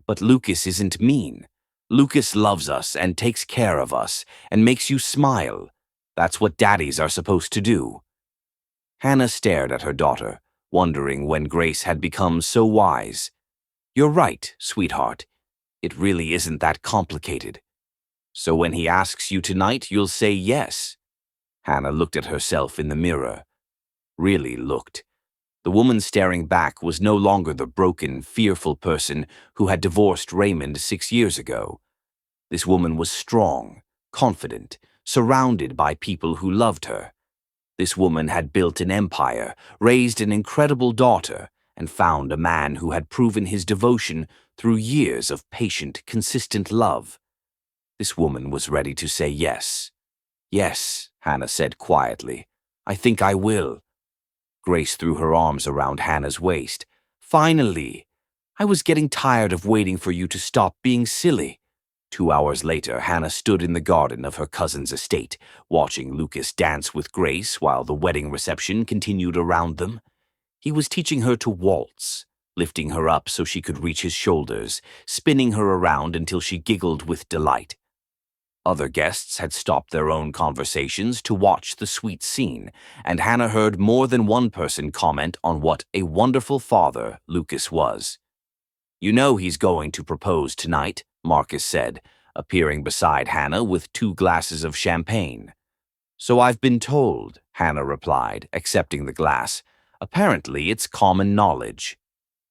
But Lucas isn't mean. Lucas loves us and takes care of us and makes you smile. That's what daddies are supposed to do. Hannah stared at her daughter, wondering when Grace had become so wise. You're right, sweetheart. It really isn't that complicated. So when he asks you tonight, you'll say yes. Hannah looked at herself in the mirror. Really looked. The woman staring back was no longer the broken, fearful person who had divorced Raymond 6 years ago. This woman was strong, confident, surrounded by people who loved her. This woman had built an empire, raised an incredible daughter, and found a man who had proven his devotion through years of patient, consistent love. This woman was ready to say yes. Yes, Hannah said quietly. I think I will. Grace threw her arms around Hannah's waist. Finally! I was getting tired of waiting for you to stop being silly. 2 hours later, Hannah stood in the garden of her cousin's estate, watching Lucas dance with Grace while the wedding reception continued around them. He was teaching her to waltz, lifting her up so she could reach his shoulders, spinning her around until she giggled with delight. Other guests had stopped their own conversations to watch the sweet scene, and Hannah heard more than one person comment on what a wonderful father Lucas was. "You know he's going to propose tonight," Marcus said, appearing beside Hannah with 2 glasses of champagne. "So I've been told," Hannah replied, accepting the glass. "Apparently it's common knowledge.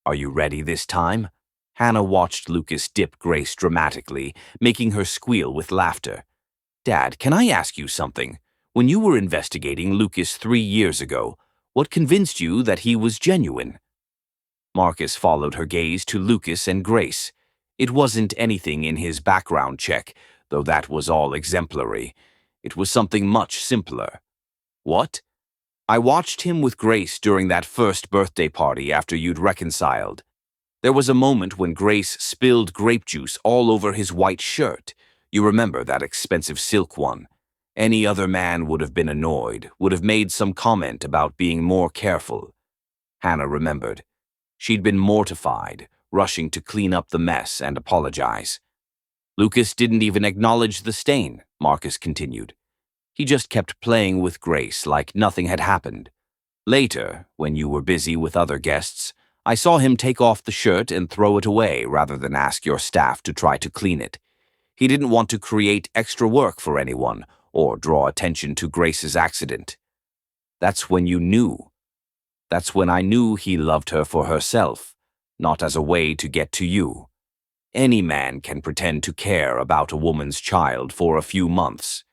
Are you ready this time?" Hannah watched Lucas dip Grace dramatically, making her squeal with laughter. "Dad, can I ask you something? When you were investigating Lucas 3 years ago, what convinced you that he was genuine?" Marcus followed her gaze to Lucas and Grace. It wasn't anything in his background check, though that was all exemplary. It was something much simpler. "What?" "I watched him with Grace during that first birthday party after you'd reconciled. There was a moment when Grace spilled grape juice all over his white shirt. You remember that expensive silk one. Any other man would have been annoyed, would have made some comment about being more careful." Hannah remembered. She'd been mortified, rushing to clean up the mess and apologize. "Lucas didn't even acknowledge the stain," Marcus continued. "He just kept playing with Grace like nothing had happened. Later, when you were busy with other guests, I saw him take off the shirt and throw it away rather than ask your staff to try to clean it. He didn't want to create extra work for anyone or draw attention to Grace's accident. That's when you knew. That's when I knew he loved her for herself, not as a way to get to you. Any man can pretend to care about a woman's child for a few months.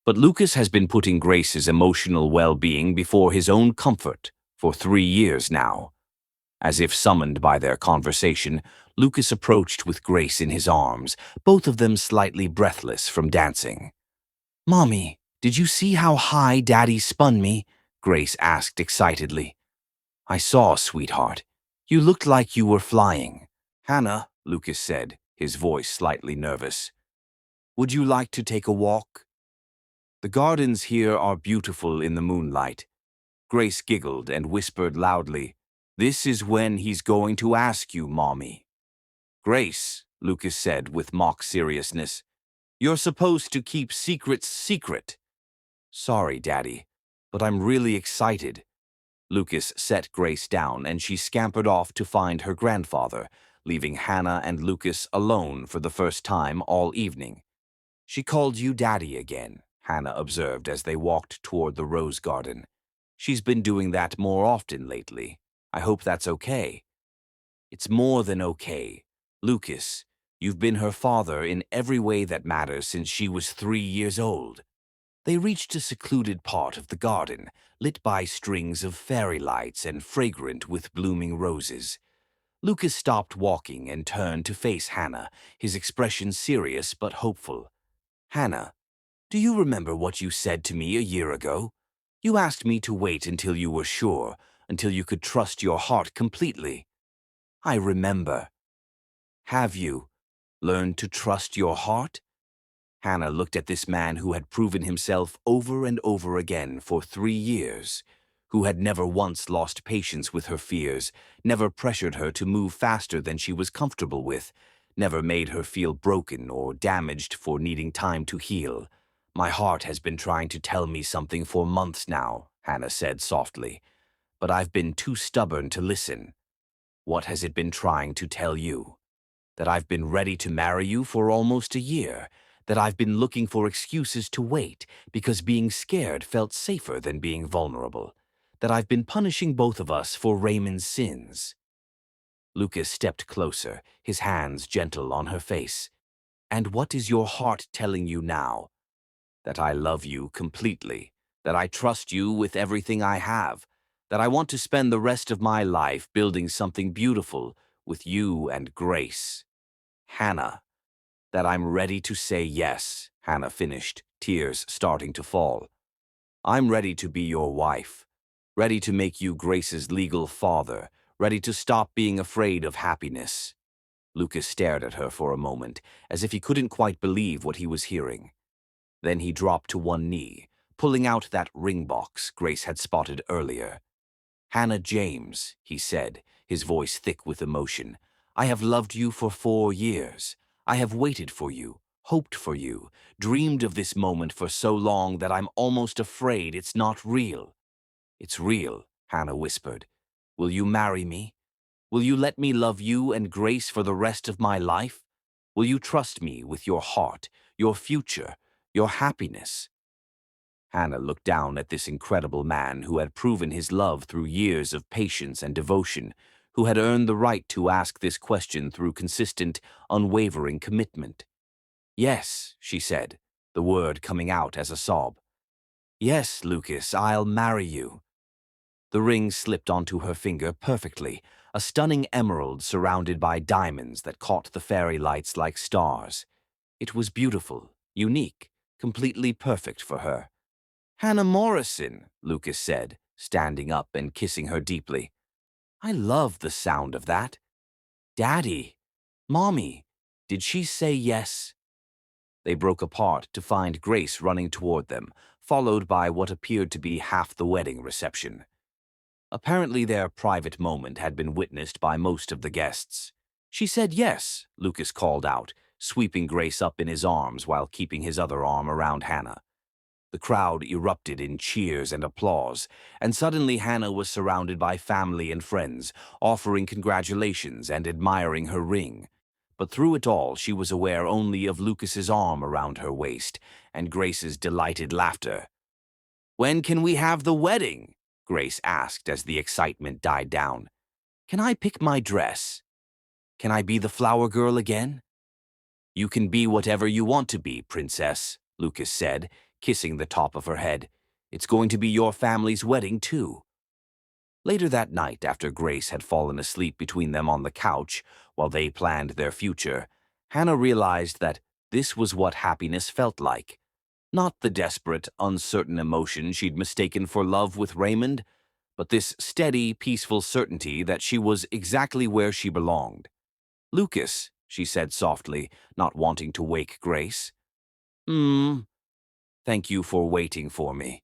But Lucas has been putting Grace's emotional well-being before his own comfort for 3 years now." As if summoned by their conversation, Lucas approached with Grace in his arms, both of them slightly breathless from dancing. "Mommy, did you see how high Daddy spun me?" Grace asked excitedly. "I saw, sweetheart. You looked like you were flying." "Hannah," Lucas said, his voice slightly nervous, "would you like to take a walk? The gardens here are beautiful in the moonlight." Grace giggled and whispered loudly, "This is when he's going to ask you, Mommy." "Grace," Lucas said with mock seriousness, "you're supposed to keep secrets secret." "Sorry, Daddy, but I'm really excited." Lucas set Grace down and she scampered off to find her grandfather, leaving Hannah and Lucas alone for the first time all evening. "She called you Daddy again," Hannah observed as they walked toward the rose garden. "She's been doing that more often lately. I hope that's okay." "It's more than okay. Lucas, you've been her father in every way that matters since she was 3 years old." They reached a secluded part of the garden, lit by strings of fairy lights and fragrant with blooming roses. Lucas stopped walking and turned to face Hannah, his expression serious but hopeful. "Hannah, do you remember what you said to me a year ago? You asked me to wait until you were sure, until you could trust your heart completely." "I remember." "Have you learned to trust your heart?" Hannah looked at this man who had proven himself over and over again for 3 years, who had never once lost patience with her fears, never pressured her to move faster than she was comfortable with, never made her feel broken or damaged for needing time to heal. "My heart has been trying to tell me something for months now," Hannah said softly, "but I've been too stubborn to listen." "What has it been trying to tell you?" "That I've been ready to marry you for almost a year, that I've been looking for excuses to wait because being scared felt safer than being vulnerable, that I've been punishing both of us for Raymond's sins." Lucas stepped closer, his hands gentle on her face. "And what is your heart telling you now?" "That I love you completely, that I trust you with everything I have, that I want to spend the rest of my life building something beautiful with you and Grace." "Hannah." "That I'm ready to say yes," Hannah finished, tears starting to fall. "I'm ready to be your wife, ready to make you Grace's legal father, ready to stop being afraid of happiness." Lucas stared at her for a moment, as if he couldn't quite believe what he was hearing. Then he dropped to one knee, pulling out that ring box Grace had spotted earlier. "Hannah James," he said, his voice thick with emotion, "I have loved you for 4 years. I have waited for you, hoped for you, dreamed of this moment for so long that I'm almost afraid it's not real." "It's real," Hannah whispered. "Will you marry me? Will you let me love you and Grace for the rest of my life? Will you trust me with your heart, your future, your happiness?" Hannah looked down at this incredible man who had proven his love through years of patience and devotion, who had earned the right to ask this question through consistent, unwavering commitment. "Yes," she said, the word coming out as a sob. "Yes, Lucas, I'll marry you." The ring slipped onto her finger perfectly, a stunning emerald surrounded by diamonds that caught the fairy lights like stars. It was beautiful, unique, completely perfect for her. "Hannah Morrison," Lucas said, standing up and kissing her deeply. "I love the sound of that. Daddy, Mommy, did she say yes?" They broke apart to find Grace running toward them, followed by what appeared to be half the wedding reception. Apparently their private moment had been witnessed by most of the guests. "She said yes," Lucas called out, sweeping Grace up in his arms while keeping his other arm around Hannah. The crowd erupted in cheers and applause, and suddenly Hannah was surrounded by family and friends, offering congratulations and admiring her ring. But through it all, she was aware only of Lucas's arm around her waist and Grace's delighted laughter. "When can we have the wedding?" Grace asked as the excitement died down. "Can I pick my dress? Can I be the flower girl again?" "You can be whatever you want to be, princess," Lucas said, kissing the top of her head. "It's going to be your family's wedding, too." Later that night, after Grace had fallen asleep between them on the couch while they planned their future, Hannah realized that this was what happiness felt like. Not the desperate, uncertain emotion she'd mistaken for love with Raymond, but this steady, peaceful certainty that she was exactly where she belonged. "Lucas," she said softly, not wanting to wake Grace. Thank you for waiting for me."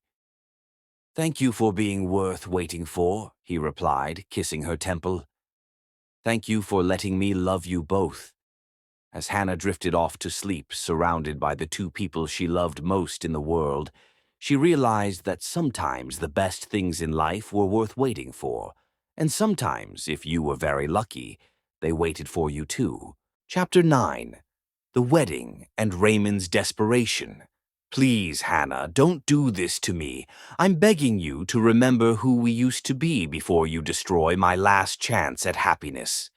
"Thank you for being worth waiting for," he replied, kissing her temple. "Thank you for letting me love you both." As Hannah drifted off to sleep, surrounded by the two people she loved most in the world, she realized that sometimes the best things in life were worth waiting for, and sometimes, if you were very lucky, they waited for you too. Chapter 9. The Wedding and Raymond's Desperation. "Please, Hannah, don't do this to me. I'm begging you to remember who we used to be before you destroy my last chance at happiness."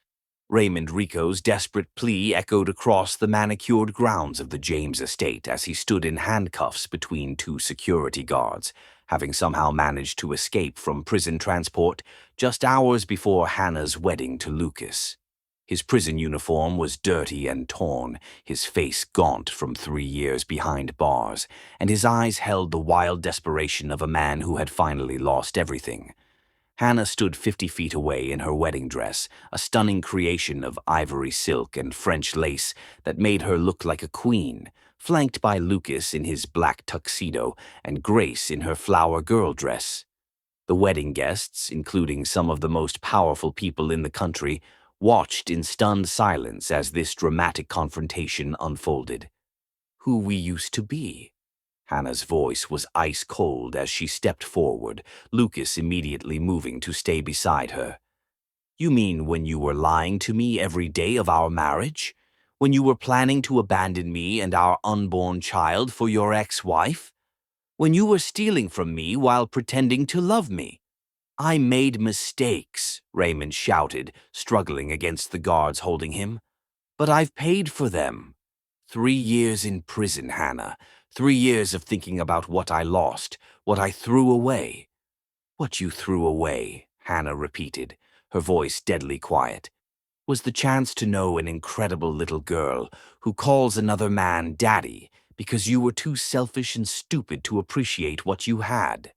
Raymond Rico's desperate plea echoed across the manicured grounds of the James estate as he stood in handcuffs between two security guards, having somehow managed to escape from prison transport just hours before Hannah's wedding to Lucas. His prison uniform was dirty and torn, his face gaunt from 3 years behind bars, and his eyes held the wild desperation of a man who had finally lost everything. Hannah stood 50 feet away in her wedding dress, a stunning creation of ivory silk and French lace that made her look like a queen, flanked by Lucas in his black tuxedo and Grace in her flower girl dress. The wedding guests, including some of the most powerful people in the country, watched in stunned silence as this dramatic confrontation unfolded. "Who we used to be." Hannah's voice was ice-cold as she stepped forward, Lucas immediately moving to stay beside her. "You mean when you were lying to me every day of our marriage? When you were planning to abandon me and our unborn child for your ex-wife? When you were stealing from me while pretending to love me?" "I made mistakes," Raymond shouted, struggling against the guards holding him. "But I've paid for them. 3 years in prison, Hannah. 3 years of thinking about what I lost, what I threw away." "What you threw away," Hannah repeated, her voice deadly quiet, "was the chance to know an incredible little girl who calls another man daddy because you were too selfish and stupid to appreciate what you had."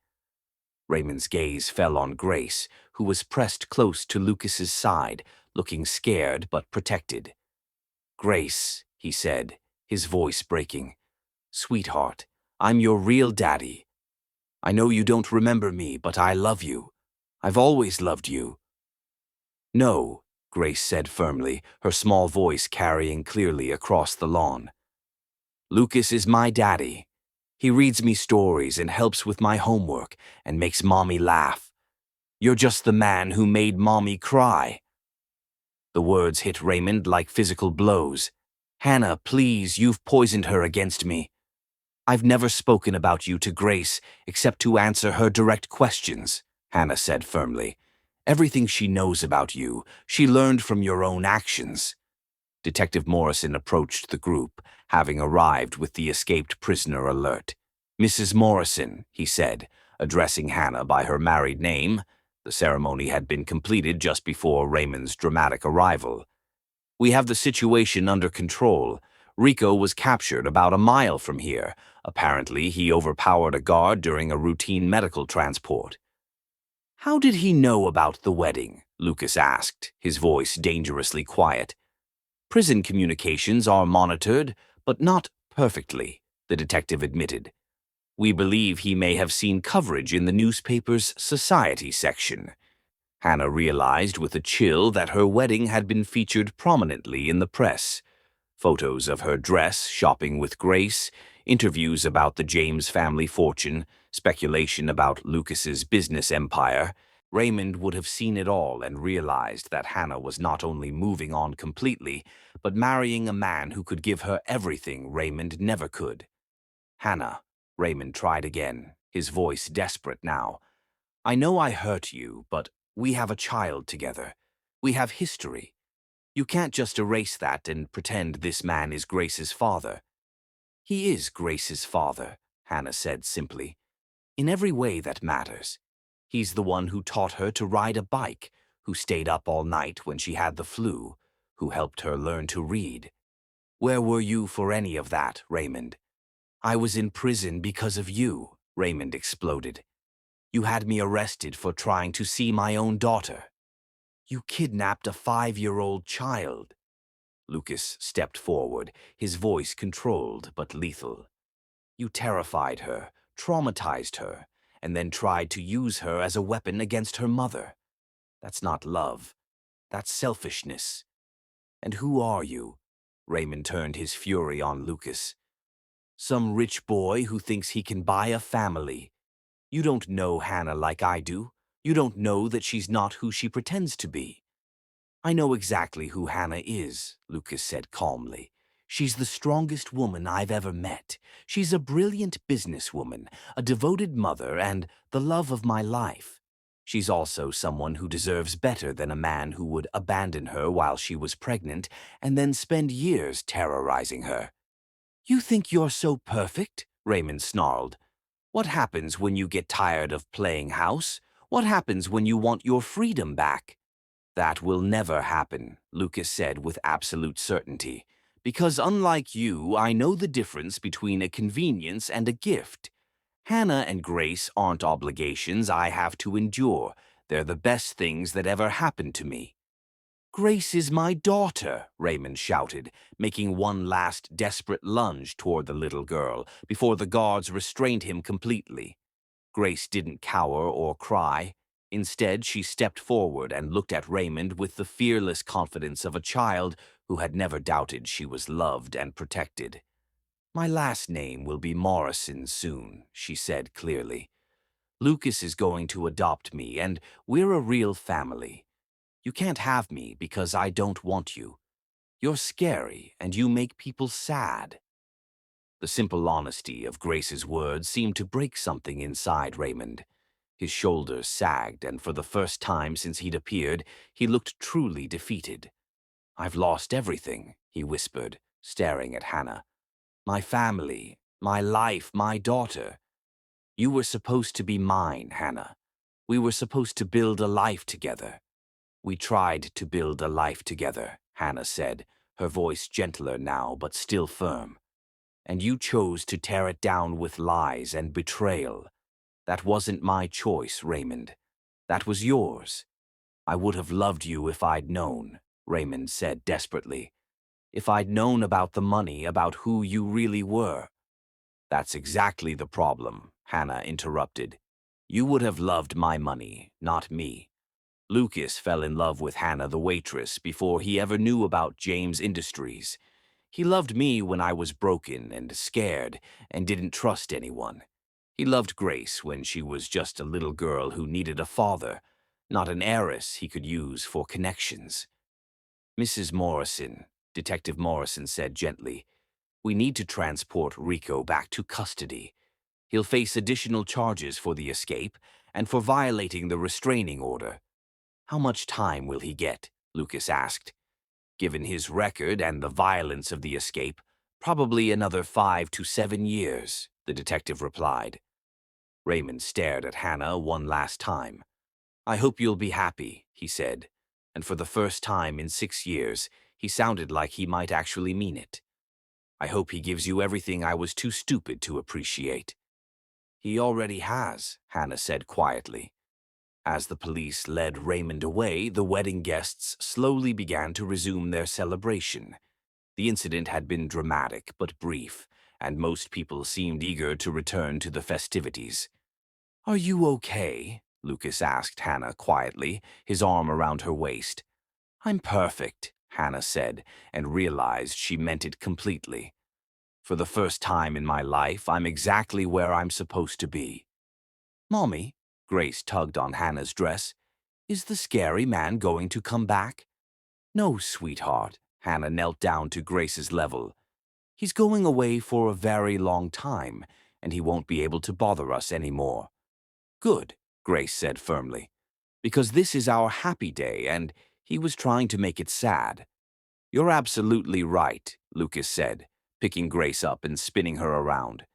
Raymond's gaze fell on Grace, who was pressed close to Lucas's side, looking scared but protected. "Grace," he said, his voice breaking, "Sweetheart, I'm your real daddy. I know you don't remember me, but I love you. I've always loved you." "No," Grace said firmly, her small voice carrying clearly across the lawn. Lucas is my daddy. He reads me stories and helps with my homework and makes Mommy laugh. You're just the man who made Mommy cry." The words hit Raymond like physical blows. "Hannah, please, you've poisoned her against me. I've never spoken about you to Grace except to answer her direct questions," Hannah said firmly. "Everything she knows about you, she learned from your own actions." Detective Morrison approached the group, having arrived with the escaped prisoner alert. "Mrs. Morrison," he said, addressing Hannah by her married name. The ceremony had been completed just before Raymond's dramatic arrival. "We have the situation under control. Rico was captured about a mile from here. Apparently, he overpowered a guard during a routine medical transport." "How did he know about the wedding?" Lucas asked, his voice dangerously quiet. "Prison communications are monitored, but not perfectly," the detective admitted. "We believe he may have seen coverage in the newspaper's society section." Hannah realized with a chill that her wedding had been featured prominently in the press. Photos of her dress, shopping with Grace, interviews about the James family fortune, speculation about Lucas's business empire. Raymond would have seen it all and realized that Hannah was not only moving on completely, but marrying a man who could give her everything Raymond never could. "Hannah," Raymond tried again, his voice desperate now. "I know I hurt you, but we have a child together. We have history. You can't just erase that and pretend this man is Grace's father." "He is Grace's father," Hannah said simply. "In every way that matters. He's the one who taught her to ride a bike, who stayed up all night when she had the flu, who helped her learn to read. Where were you for any of that, Raymond?" "I was in prison because of you," Raymond exploded. "You had me arrested for trying to see my own daughter. You kidnapped a 5-year-old child." Lucas stepped forward, his voice controlled but lethal. "You terrified her, traumatized her, and then tried to use her as a weapon against her mother. That's not love. That's selfishness. And who are you?" Raymond turned his fury on Lucas. "Some rich boy who thinks he can buy a family. You don't know Hannah like I do. You don't know that she's not who she pretends to be." "I know exactly who Hannah is," Lucas said calmly. "She's the strongest woman I've ever met. She's a brilliant businesswoman, a devoted mother, and the love of my life. She's also someone who deserves better than a man who would abandon her while she was pregnant and then spend years terrorizing her." "You think you're so perfect?" Raymond snarled. "What happens when you get tired of playing house? What happens when you want your freedom back?" "That will never happen," Lucas said with absolute certainty. "Because unlike you, I know the difference between a convenience and a gift. Hannah and Grace aren't obligations I have to endure. They're the best things that ever happened to me." "Grace is my daughter," Raymond shouted, making one last desperate lunge toward the little girl before the guards restrained him completely. Grace didn't cower or cry. Instead, she stepped forward and looked at Raymond with the fearless confidence of a child who had never doubted she was loved and protected. "My last name will be Morrison soon," she said clearly. "Lucas is going to adopt me, and we're a real family. You can't have me because I don't want you. You're scary, and you make people sad." The simple honesty of Grace's words seemed to break something inside Raymond. His shoulders sagged, and for the first time since he'd appeared, he looked truly defeated. "I've lost everything," he whispered, staring at Hannah. "My family, my life, my daughter. You were supposed to be mine, Hannah. We were supposed to build a life together." "We tried to build a life together," Hannah said, her voice gentler now but still firm. "And you chose to tear it down with lies and betrayal. That wasn't my choice, Raymond. That was yours. I would have loved you if I'd known," Raymond said desperately. "If I'd known about the money, about who you really were." "That's exactly the problem," Hannah interrupted. "You would have loved my money, not me." Lucas fell in love with Hannah the waitress before he ever knew about James Industries. He loved me when I was broken and scared and didn't trust anyone. He loved Grace when she was just a little girl who needed a father, not an heiress he could use for connections. Mrs. Morrison, Detective Morrison said gently, we need to transport Rico back to custody. He'll face additional charges for the escape and for violating the restraining order. How much time will he get? Lucas asked. Given his record and the violence of the escape, probably another 5 to 7 years, the detective replied. Raymond stared at Hannah one last time. I hope you'll be happy, he said, and for the first time in 6 years, he sounded like he might actually mean it. I hope he gives you everything I was too stupid to appreciate. He already has, Hannah said quietly. As the police led Raymond away, the wedding guests slowly began to resume their celebration. The incident had been dramatic but brief, and most people seemed eager to return to the festivities. Are you okay? Lucas asked Hannah quietly, his arm around her waist. I'm perfect, Hannah said, and realized she meant it completely. For the first time in my life, I'm exactly where I'm supposed to be. Mommy, Grace tugged on Hannah's dress, is the scary man going to come back? No, sweetheart, Hannah knelt down to Grace's level. He's going away for a very long time, and he won't be able to bother us anymore. Good, Grace said firmly, because this is our happy day, and he was trying to make it sad. You're absolutely right, Lucas said, picking Grace up and spinning her around.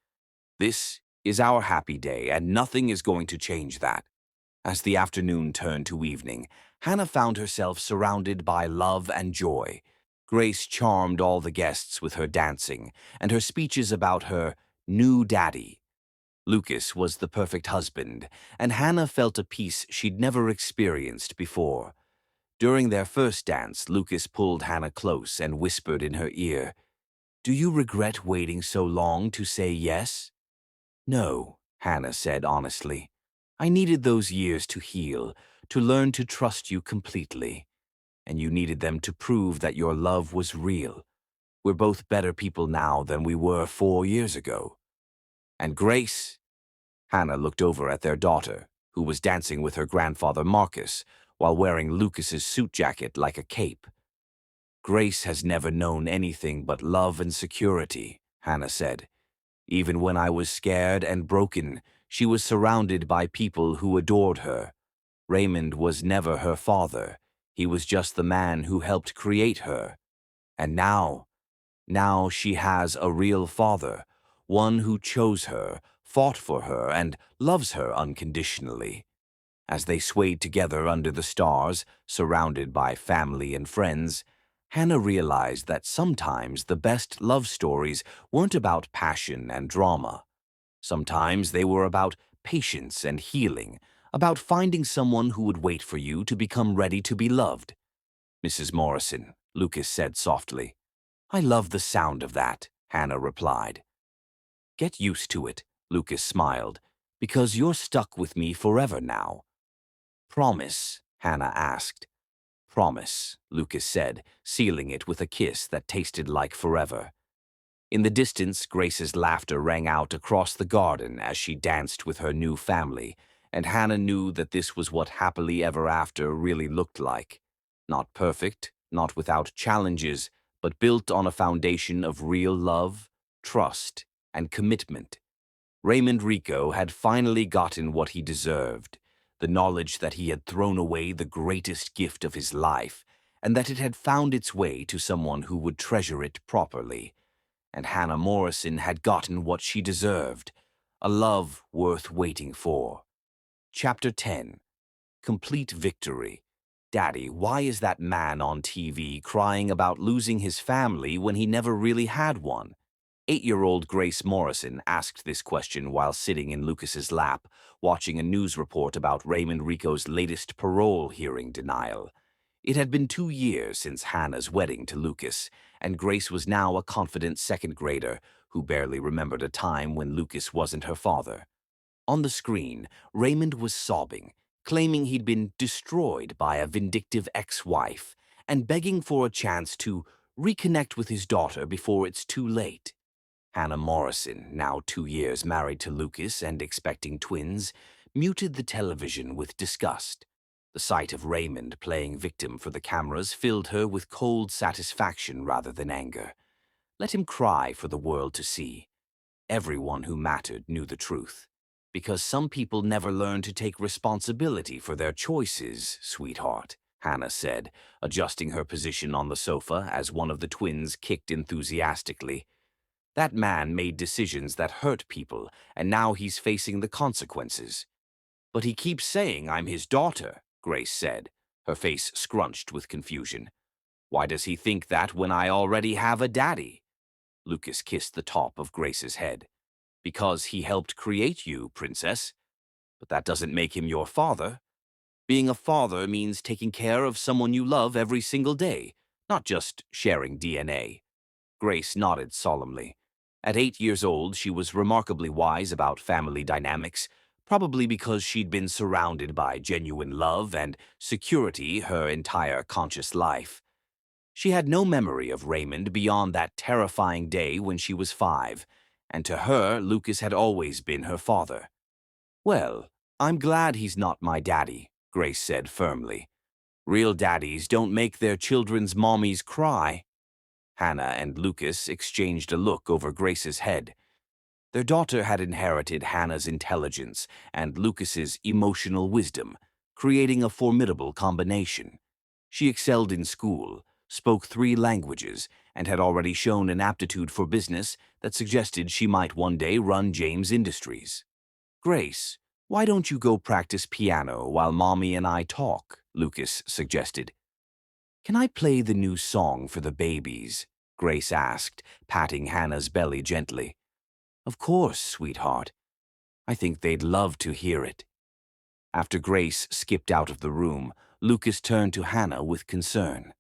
This is our happy day, and nothing is going to change that. As the afternoon turned to evening, Hannah found herself surrounded by love and joy. Grace charmed all the guests with her dancing and her speeches about her new daddy. Lucas was the perfect husband, and Hannah felt a peace she'd never experienced before. During their first dance, Lucas pulled Hannah close and whispered in her ear, Do you regret waiting so long to say yes? No, Hannah said honestly. I needed those years to heal, to learn to trust you completely. And you needed them to prove that your love was real. We're both better people now than we were 4 years ago. And Grace? Hannah looked over at their daughter, who was dancing with her grandfather Marcus, while wearing Lucas's suit jacket like a cape. Grace has never known anything but love and security, Hannah said. Even when I was scared and broken, she was surrounded by people who adored her. Raymond was never her father. He was just the man who helped create her. And now she has a real father, one who chose her, fought for her, and loves her unconditionally. As they swayed together under the stars, surrounded by family and friends, Hannah realized that sometimes the best love stories weren't about passion and drama. Sometimes they were about patience and healing, about finding someone who would wait for you to become ready to be loved. Mrs. Morrison, Lucas said softly. I love the sound of that, Hannah replied. Get used to it, Lucas smiled, because you're stuck with me forever now. Promise, Hannah asked. Promise, Lucas said, sealing it with a kiss that tasted like forever. In the distance, Grace's laughter rang out across the garden as she danced with her new family, and Hannah knew that this was what happily ever after really looked like. Not perfect, not without challenges, but built on a foundation of real love, trust, and commitment. Raymond Rico had finally gotten what he deserved, the knowledge that he had thrown away the greatest gift of his life, and that it had found its way to someone who would treasure it properly. And Hannah Morrison had gotten what she deserved, a love worth waiting for. Chapter 10. Complete Victory. Daddy, why is that man on TV crying about losing his family when he never really had one? 8-year-old Grace Morrison asked this question while sitting in Lucas's lap, watching a news report about Raymond Rico's latest parole hearing denial. It had been 2 years since Hannah's wedding to Lucas, and Grace was now a confident second grader who barely remembered a time when Lucas wasn't her father. On the screen, Raymond was sobbing, claiming he'd been destroyed by a vindictive ex-wife, and begging for a chance to reconnect with his daughter before it's too late. Hannah Morrison, now 2 years married to Lucas and expecting twins, muted the television with disgust. The sight of Raymond playing victim for the cameras filled her with cold satisfaction rather than anger. Let him cry for the world to see. Everyone who mattered knew the truth. Because some people never learn to take responsibility for their choices, sweetheart, Hannah said, adjusting her position on the sofa as one of the twins kicked enthusiastically. That man made decisions that hurt people, and now he's facing the consequences. But he keeps saying I'm his daughter, Grace said, her face scrunched with confusion. Why does he think that when I already have a daddy? Lucas kissed the top of Grace's head. Because he helped create you, princess. But that doesn't make him your father. Being a father means taking care of someone you love every single day, not just sharing DNA. Grace nodded solemnly. At 8 years old, she was remarkably wise about family dynamics, probably because she'd been surrounded by genuine love and security her entire conscious life. She had no memory of Raymond beyond that terrifying day when she was 5, and to her, Lucas had always been her father. Well, I'm glad he's not my daddy, Grace said firmly. Real daddies don't make their children's mommies cry. Hannah and Lucas exchanged a look over Grace's head. Their daughter had inherited Hannah's intelligence and Lucas's emotional wisdom, creating a formidable combination. She excelled in school, spoke 3 languages, and had already shown an aptitude for business that suggested she might one day run James Industries. Grace, why don't you go practice piano while Mommy and I talk? Lucas suggested. Can I play the new song for the babies? Grace asked, patting Hannah's belly gently. Of course, sweetheart. I think they'd love to hear it. After Grace skipped out of the room, Lucas turned to Hannah with concern.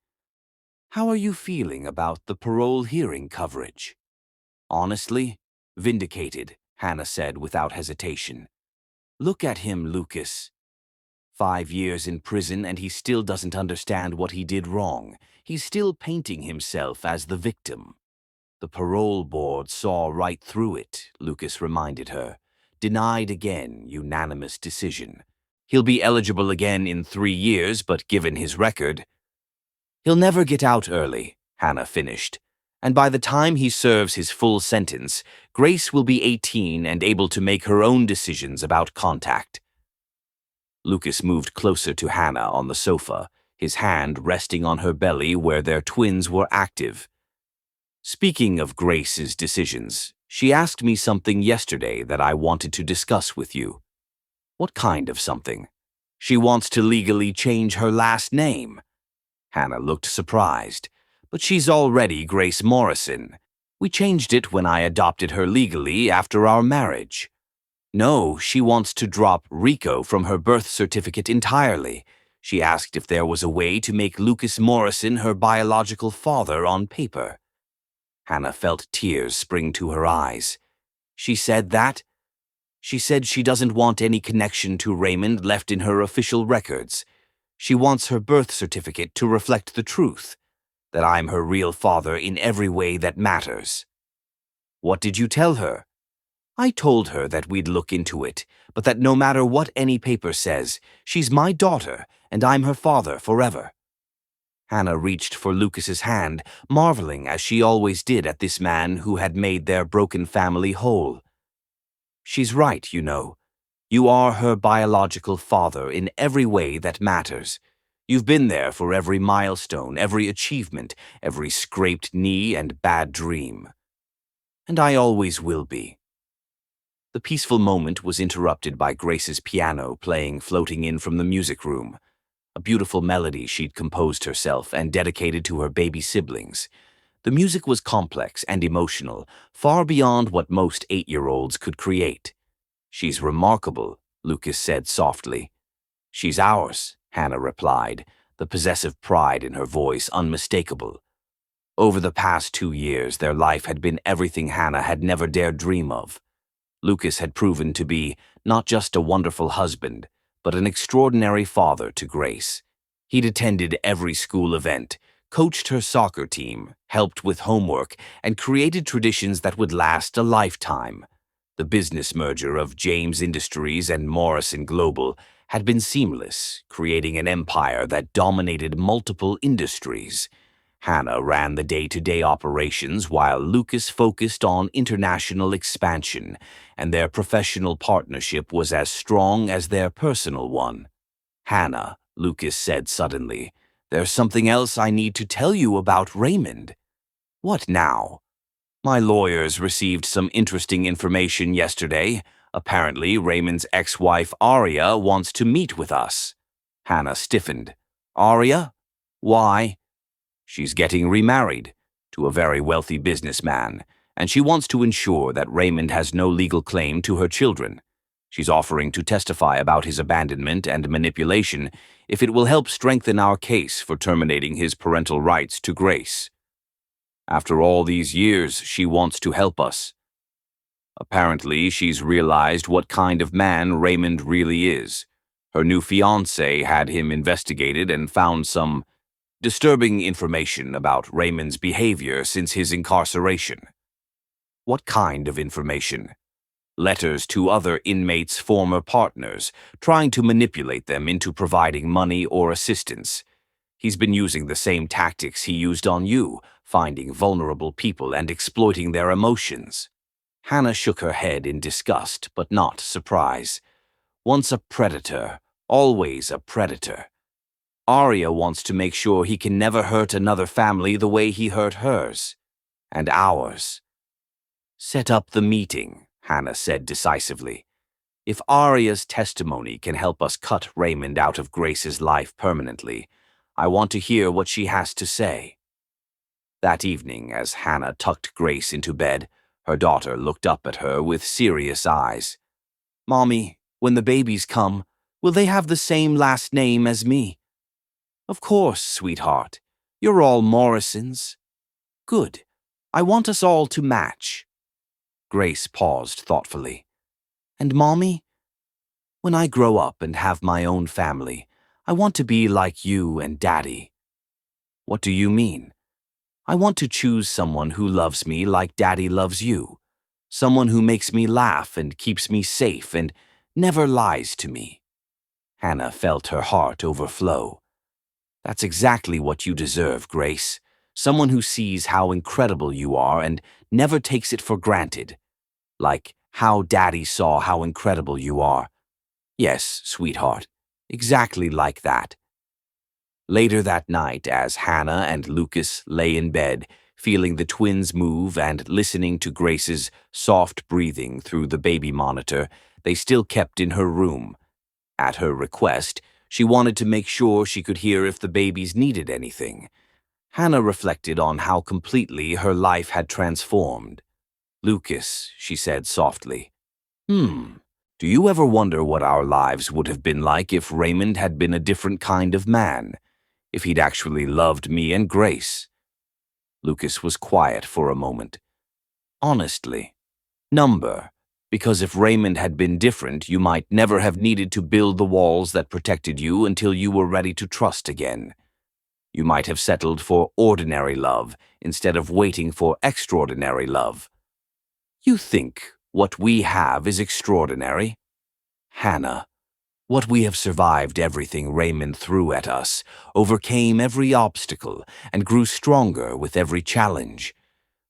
How are you feeling about the parole hearing coverage? Honestly, vindicated, Hannah said without hesitation. Look at him, Lucas. 5 years in prison and he still doesn't understand what he did wrong. He's still painting himself as the victim. The parole board saw right through it, Lucas reminded her. Denied again, unanimous decision. He'll be eligible again in 3 years, but given his record, he'll never get out early, Hannah finished. And by the time he serves his full sentence, Grace will be 18 and able to make her own decisions about contact. Lucas moved closer to Hannah on the sofa, his hand resting on her belly where their twins were active. Speaking of Grace's decisions, she asked me something yesterday that I wanted to discuss with you. What kind of something? She wants to legally change her last name. Hannah looked surprised. But she's already Grace Morrison. We changed it when I adopted her legally after our marriage. No, she wants to drop Rico from her birth certificate entirely. She asked if there was a way to make Lucas Morrison her biological father on paper. Hannah felt tears spring to her eyes. She said that? She said she doesn't want any connection to Raymond left in her official records. She wants her birth certificate to reflect the truth, that I'm her real father in every way that matters. What did you tell her? I told her that we'd look into it, but that no matter what any paper says, she's my daughter and I'm her father forever. Hannah reached for Lucas's hand, marveling as she always did at this man who had made their broken family whole. She's right, you know. You are her biological father in every way that matters. You've been there for every milestone, every achievement, every scraped knee and bad dream. And I always will be. The peaceful moment was interrupted by Grace's piano playing floating in from the music room, a beautiful melody she'd composed herself and dedicated to her baby siblings. The music was complex and emotional, far beyond what most 8-year-olds could create. She's remarkable, Lucas said softly. She's ours, Hannah replied, the possessive pride in her voice unmistakable. Over the past 2 years, their life had been everything Hannah had never dared dream of. Lucas had proven to be not just a wonderful husband, but an extraordinary father to Grace. He'd attended every school event, coached her soccer team, helped with homework, and created traditions that would last a lifetime. The business merger of James Industries and Morrison Global had been seamless, creating an empire that dominated multiple industries. Hannah ran the day-to-day operations while Lucas focused on international expansion, and their professional partnership was as strong as their personal one. "Hannah," Lucas said suddenly, "there's something else I need to tell you about Raymond." "What now?" "My lawyers received some interesting information yesterday. Apparently, Raymond's ex-wife, Aria, wants to meet with us." Hannah stiffened. "Aria? Why?" "She's getting remarried to a very wealthy businessman, and she wants to ensure that Raymond has no legal claim to her children. She's offering to testify about his abandonment and manipulation if it will help strengthen our case for terminating his parental rights to Grace. After all these years, she wants to help us. Apparently, she's realized what kind of man Raymond really is. Her new fiancé had him investigated and found some disturbing information about Raymond's behavior since his incarceration." "What kind of information?" "Letters to other inmates' former partners, trying to manipulate them into providing money or assistance. He's been using the same tactics he used on you, finding vulnerable people and exploiting their emotions." Hannah shook her head in disgust, but not surprise. Once a predator, always a predator. Aria wants to make sure he can never hurt another family the way he hurt hers. And ours. "Set up the meeting," Hannah said decisively. "If Aria's testimony can help us cut Raymond out of Grace's life permanently, I want to hear what she has to say." That evening, as Hannah tucked Grace into bed, her daughter looked up at her with serious eyes. "Mommy, when the babies come, will they have the same last name as me?" "Of course, sweetheart. You're all Morrisons." "Good. I want us all to match." Grace paused thoughtfully. "And Mommy, when I grow up and have my own family, I want to be like you and Daddy." "What do you mean?" "I want to choose someone who loves me like Daddy loves you. Someone who makes me laugh and keeps me safe and never lies to me." Hannah felt her heart overflow. "That's exactly what you deserve, Grace. Someone who sees how incredible you are and never takes it for granted. Like how Daddy saw how incredible you are. Yes, sweetheart, exactly like that." Later that night, as Hannah and Lucas lay in bed, feeling the twins move and listening to Grace's soft breathing through the baby monitor, they still kept in her room. At her request, she wanted to make sure she could hear if the babies needed anything. Hannah reflected on how completely her life had transformed. "Lucas," she said softly, do you ever wonder what our lives would have been like if Raymond had been a different kind of man? If he'd actually loved me and Grace?" Lucas was quiet for a moment. "Honestly, number. Because if Raymond had been different, you might never have needed to build the walls that protected you until you were ready to trust again. You might have settled for ordinary love instead of waiting for extraordinary love. You think what we have is extraordinary? Hannah, what we have survived everything Raymond threw at us, overcame every obstacle, and grew stronger with every challenge.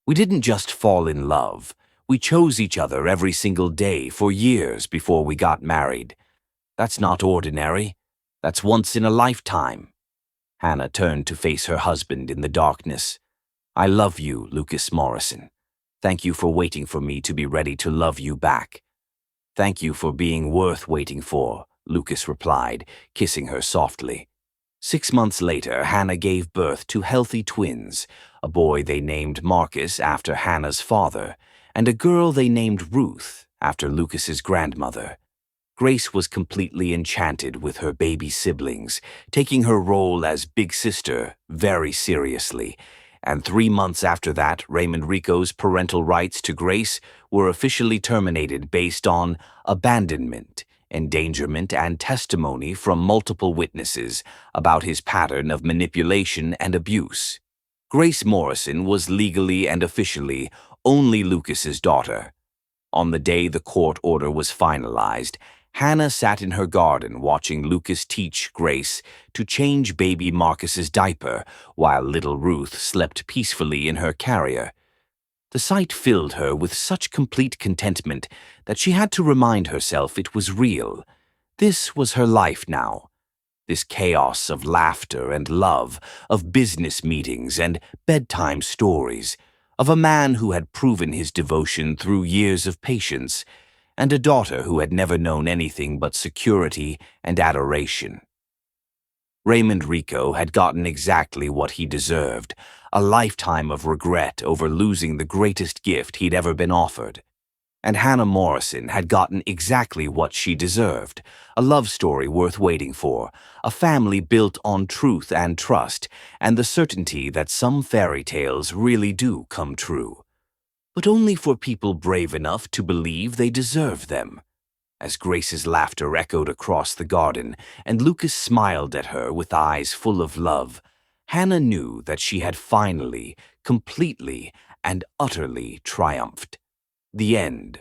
We didn't just fall in love. We chose each other every single day for years before we got married. That's not ordinary. That's once in a lifetime." Hannah turned to face her husband in the darkness. "I love you, Lucas Morrison. Thank you for waiting for me to be ready to love you back." "Thank you for being worth waiting for," Lucas replied, kissing her softly. 6 months later, Hannah gave birth to healthy twins, a boy they named Marcus after Hannah's father, and a girl they named Ruth after Lucas's grandmother. Grace was completely enchanted with her baby siblings, taking her role as big sister very seriously, and 3 months after that, Raymond Rico's parental rights to Grace were officially terminated based on abandonment endangerment, and testimony from multiple witnesses about his pattern of manipulation and abuse. Grace Morrison was legally and officially only Lucas's daughter. On the day the court order was finalized, Hannah sat in her garden watching Lucas teach Grace to change baby Marcus's diaper while little Ruth slept peacefully in her carrier. The sight filled her with such complete contentment that she had to remind herself it was real. This was her life now. This chaos of laughter and love, of business meetings and bedtime stories, of a man who had proven his devotion through years of patience, and a daughter who had never known anything but security and adoration. Raymond Rico had gotten exactly what he deserved, a lifetime of regret over losing the greatest gift he'd ever been offered. And Hannah Morrison had gotten exactly what she deserved, a love story worth waiting for, a family built on truth and trust, and the certainty that some fairy tales really do come true. But only for people brave enough to believe they deserve them. As Grace's laughter echoed across the garden and Lucas smiled at her with eyes full of love, Hannah knew that she had finally, completely, and utterly triumphed. The end.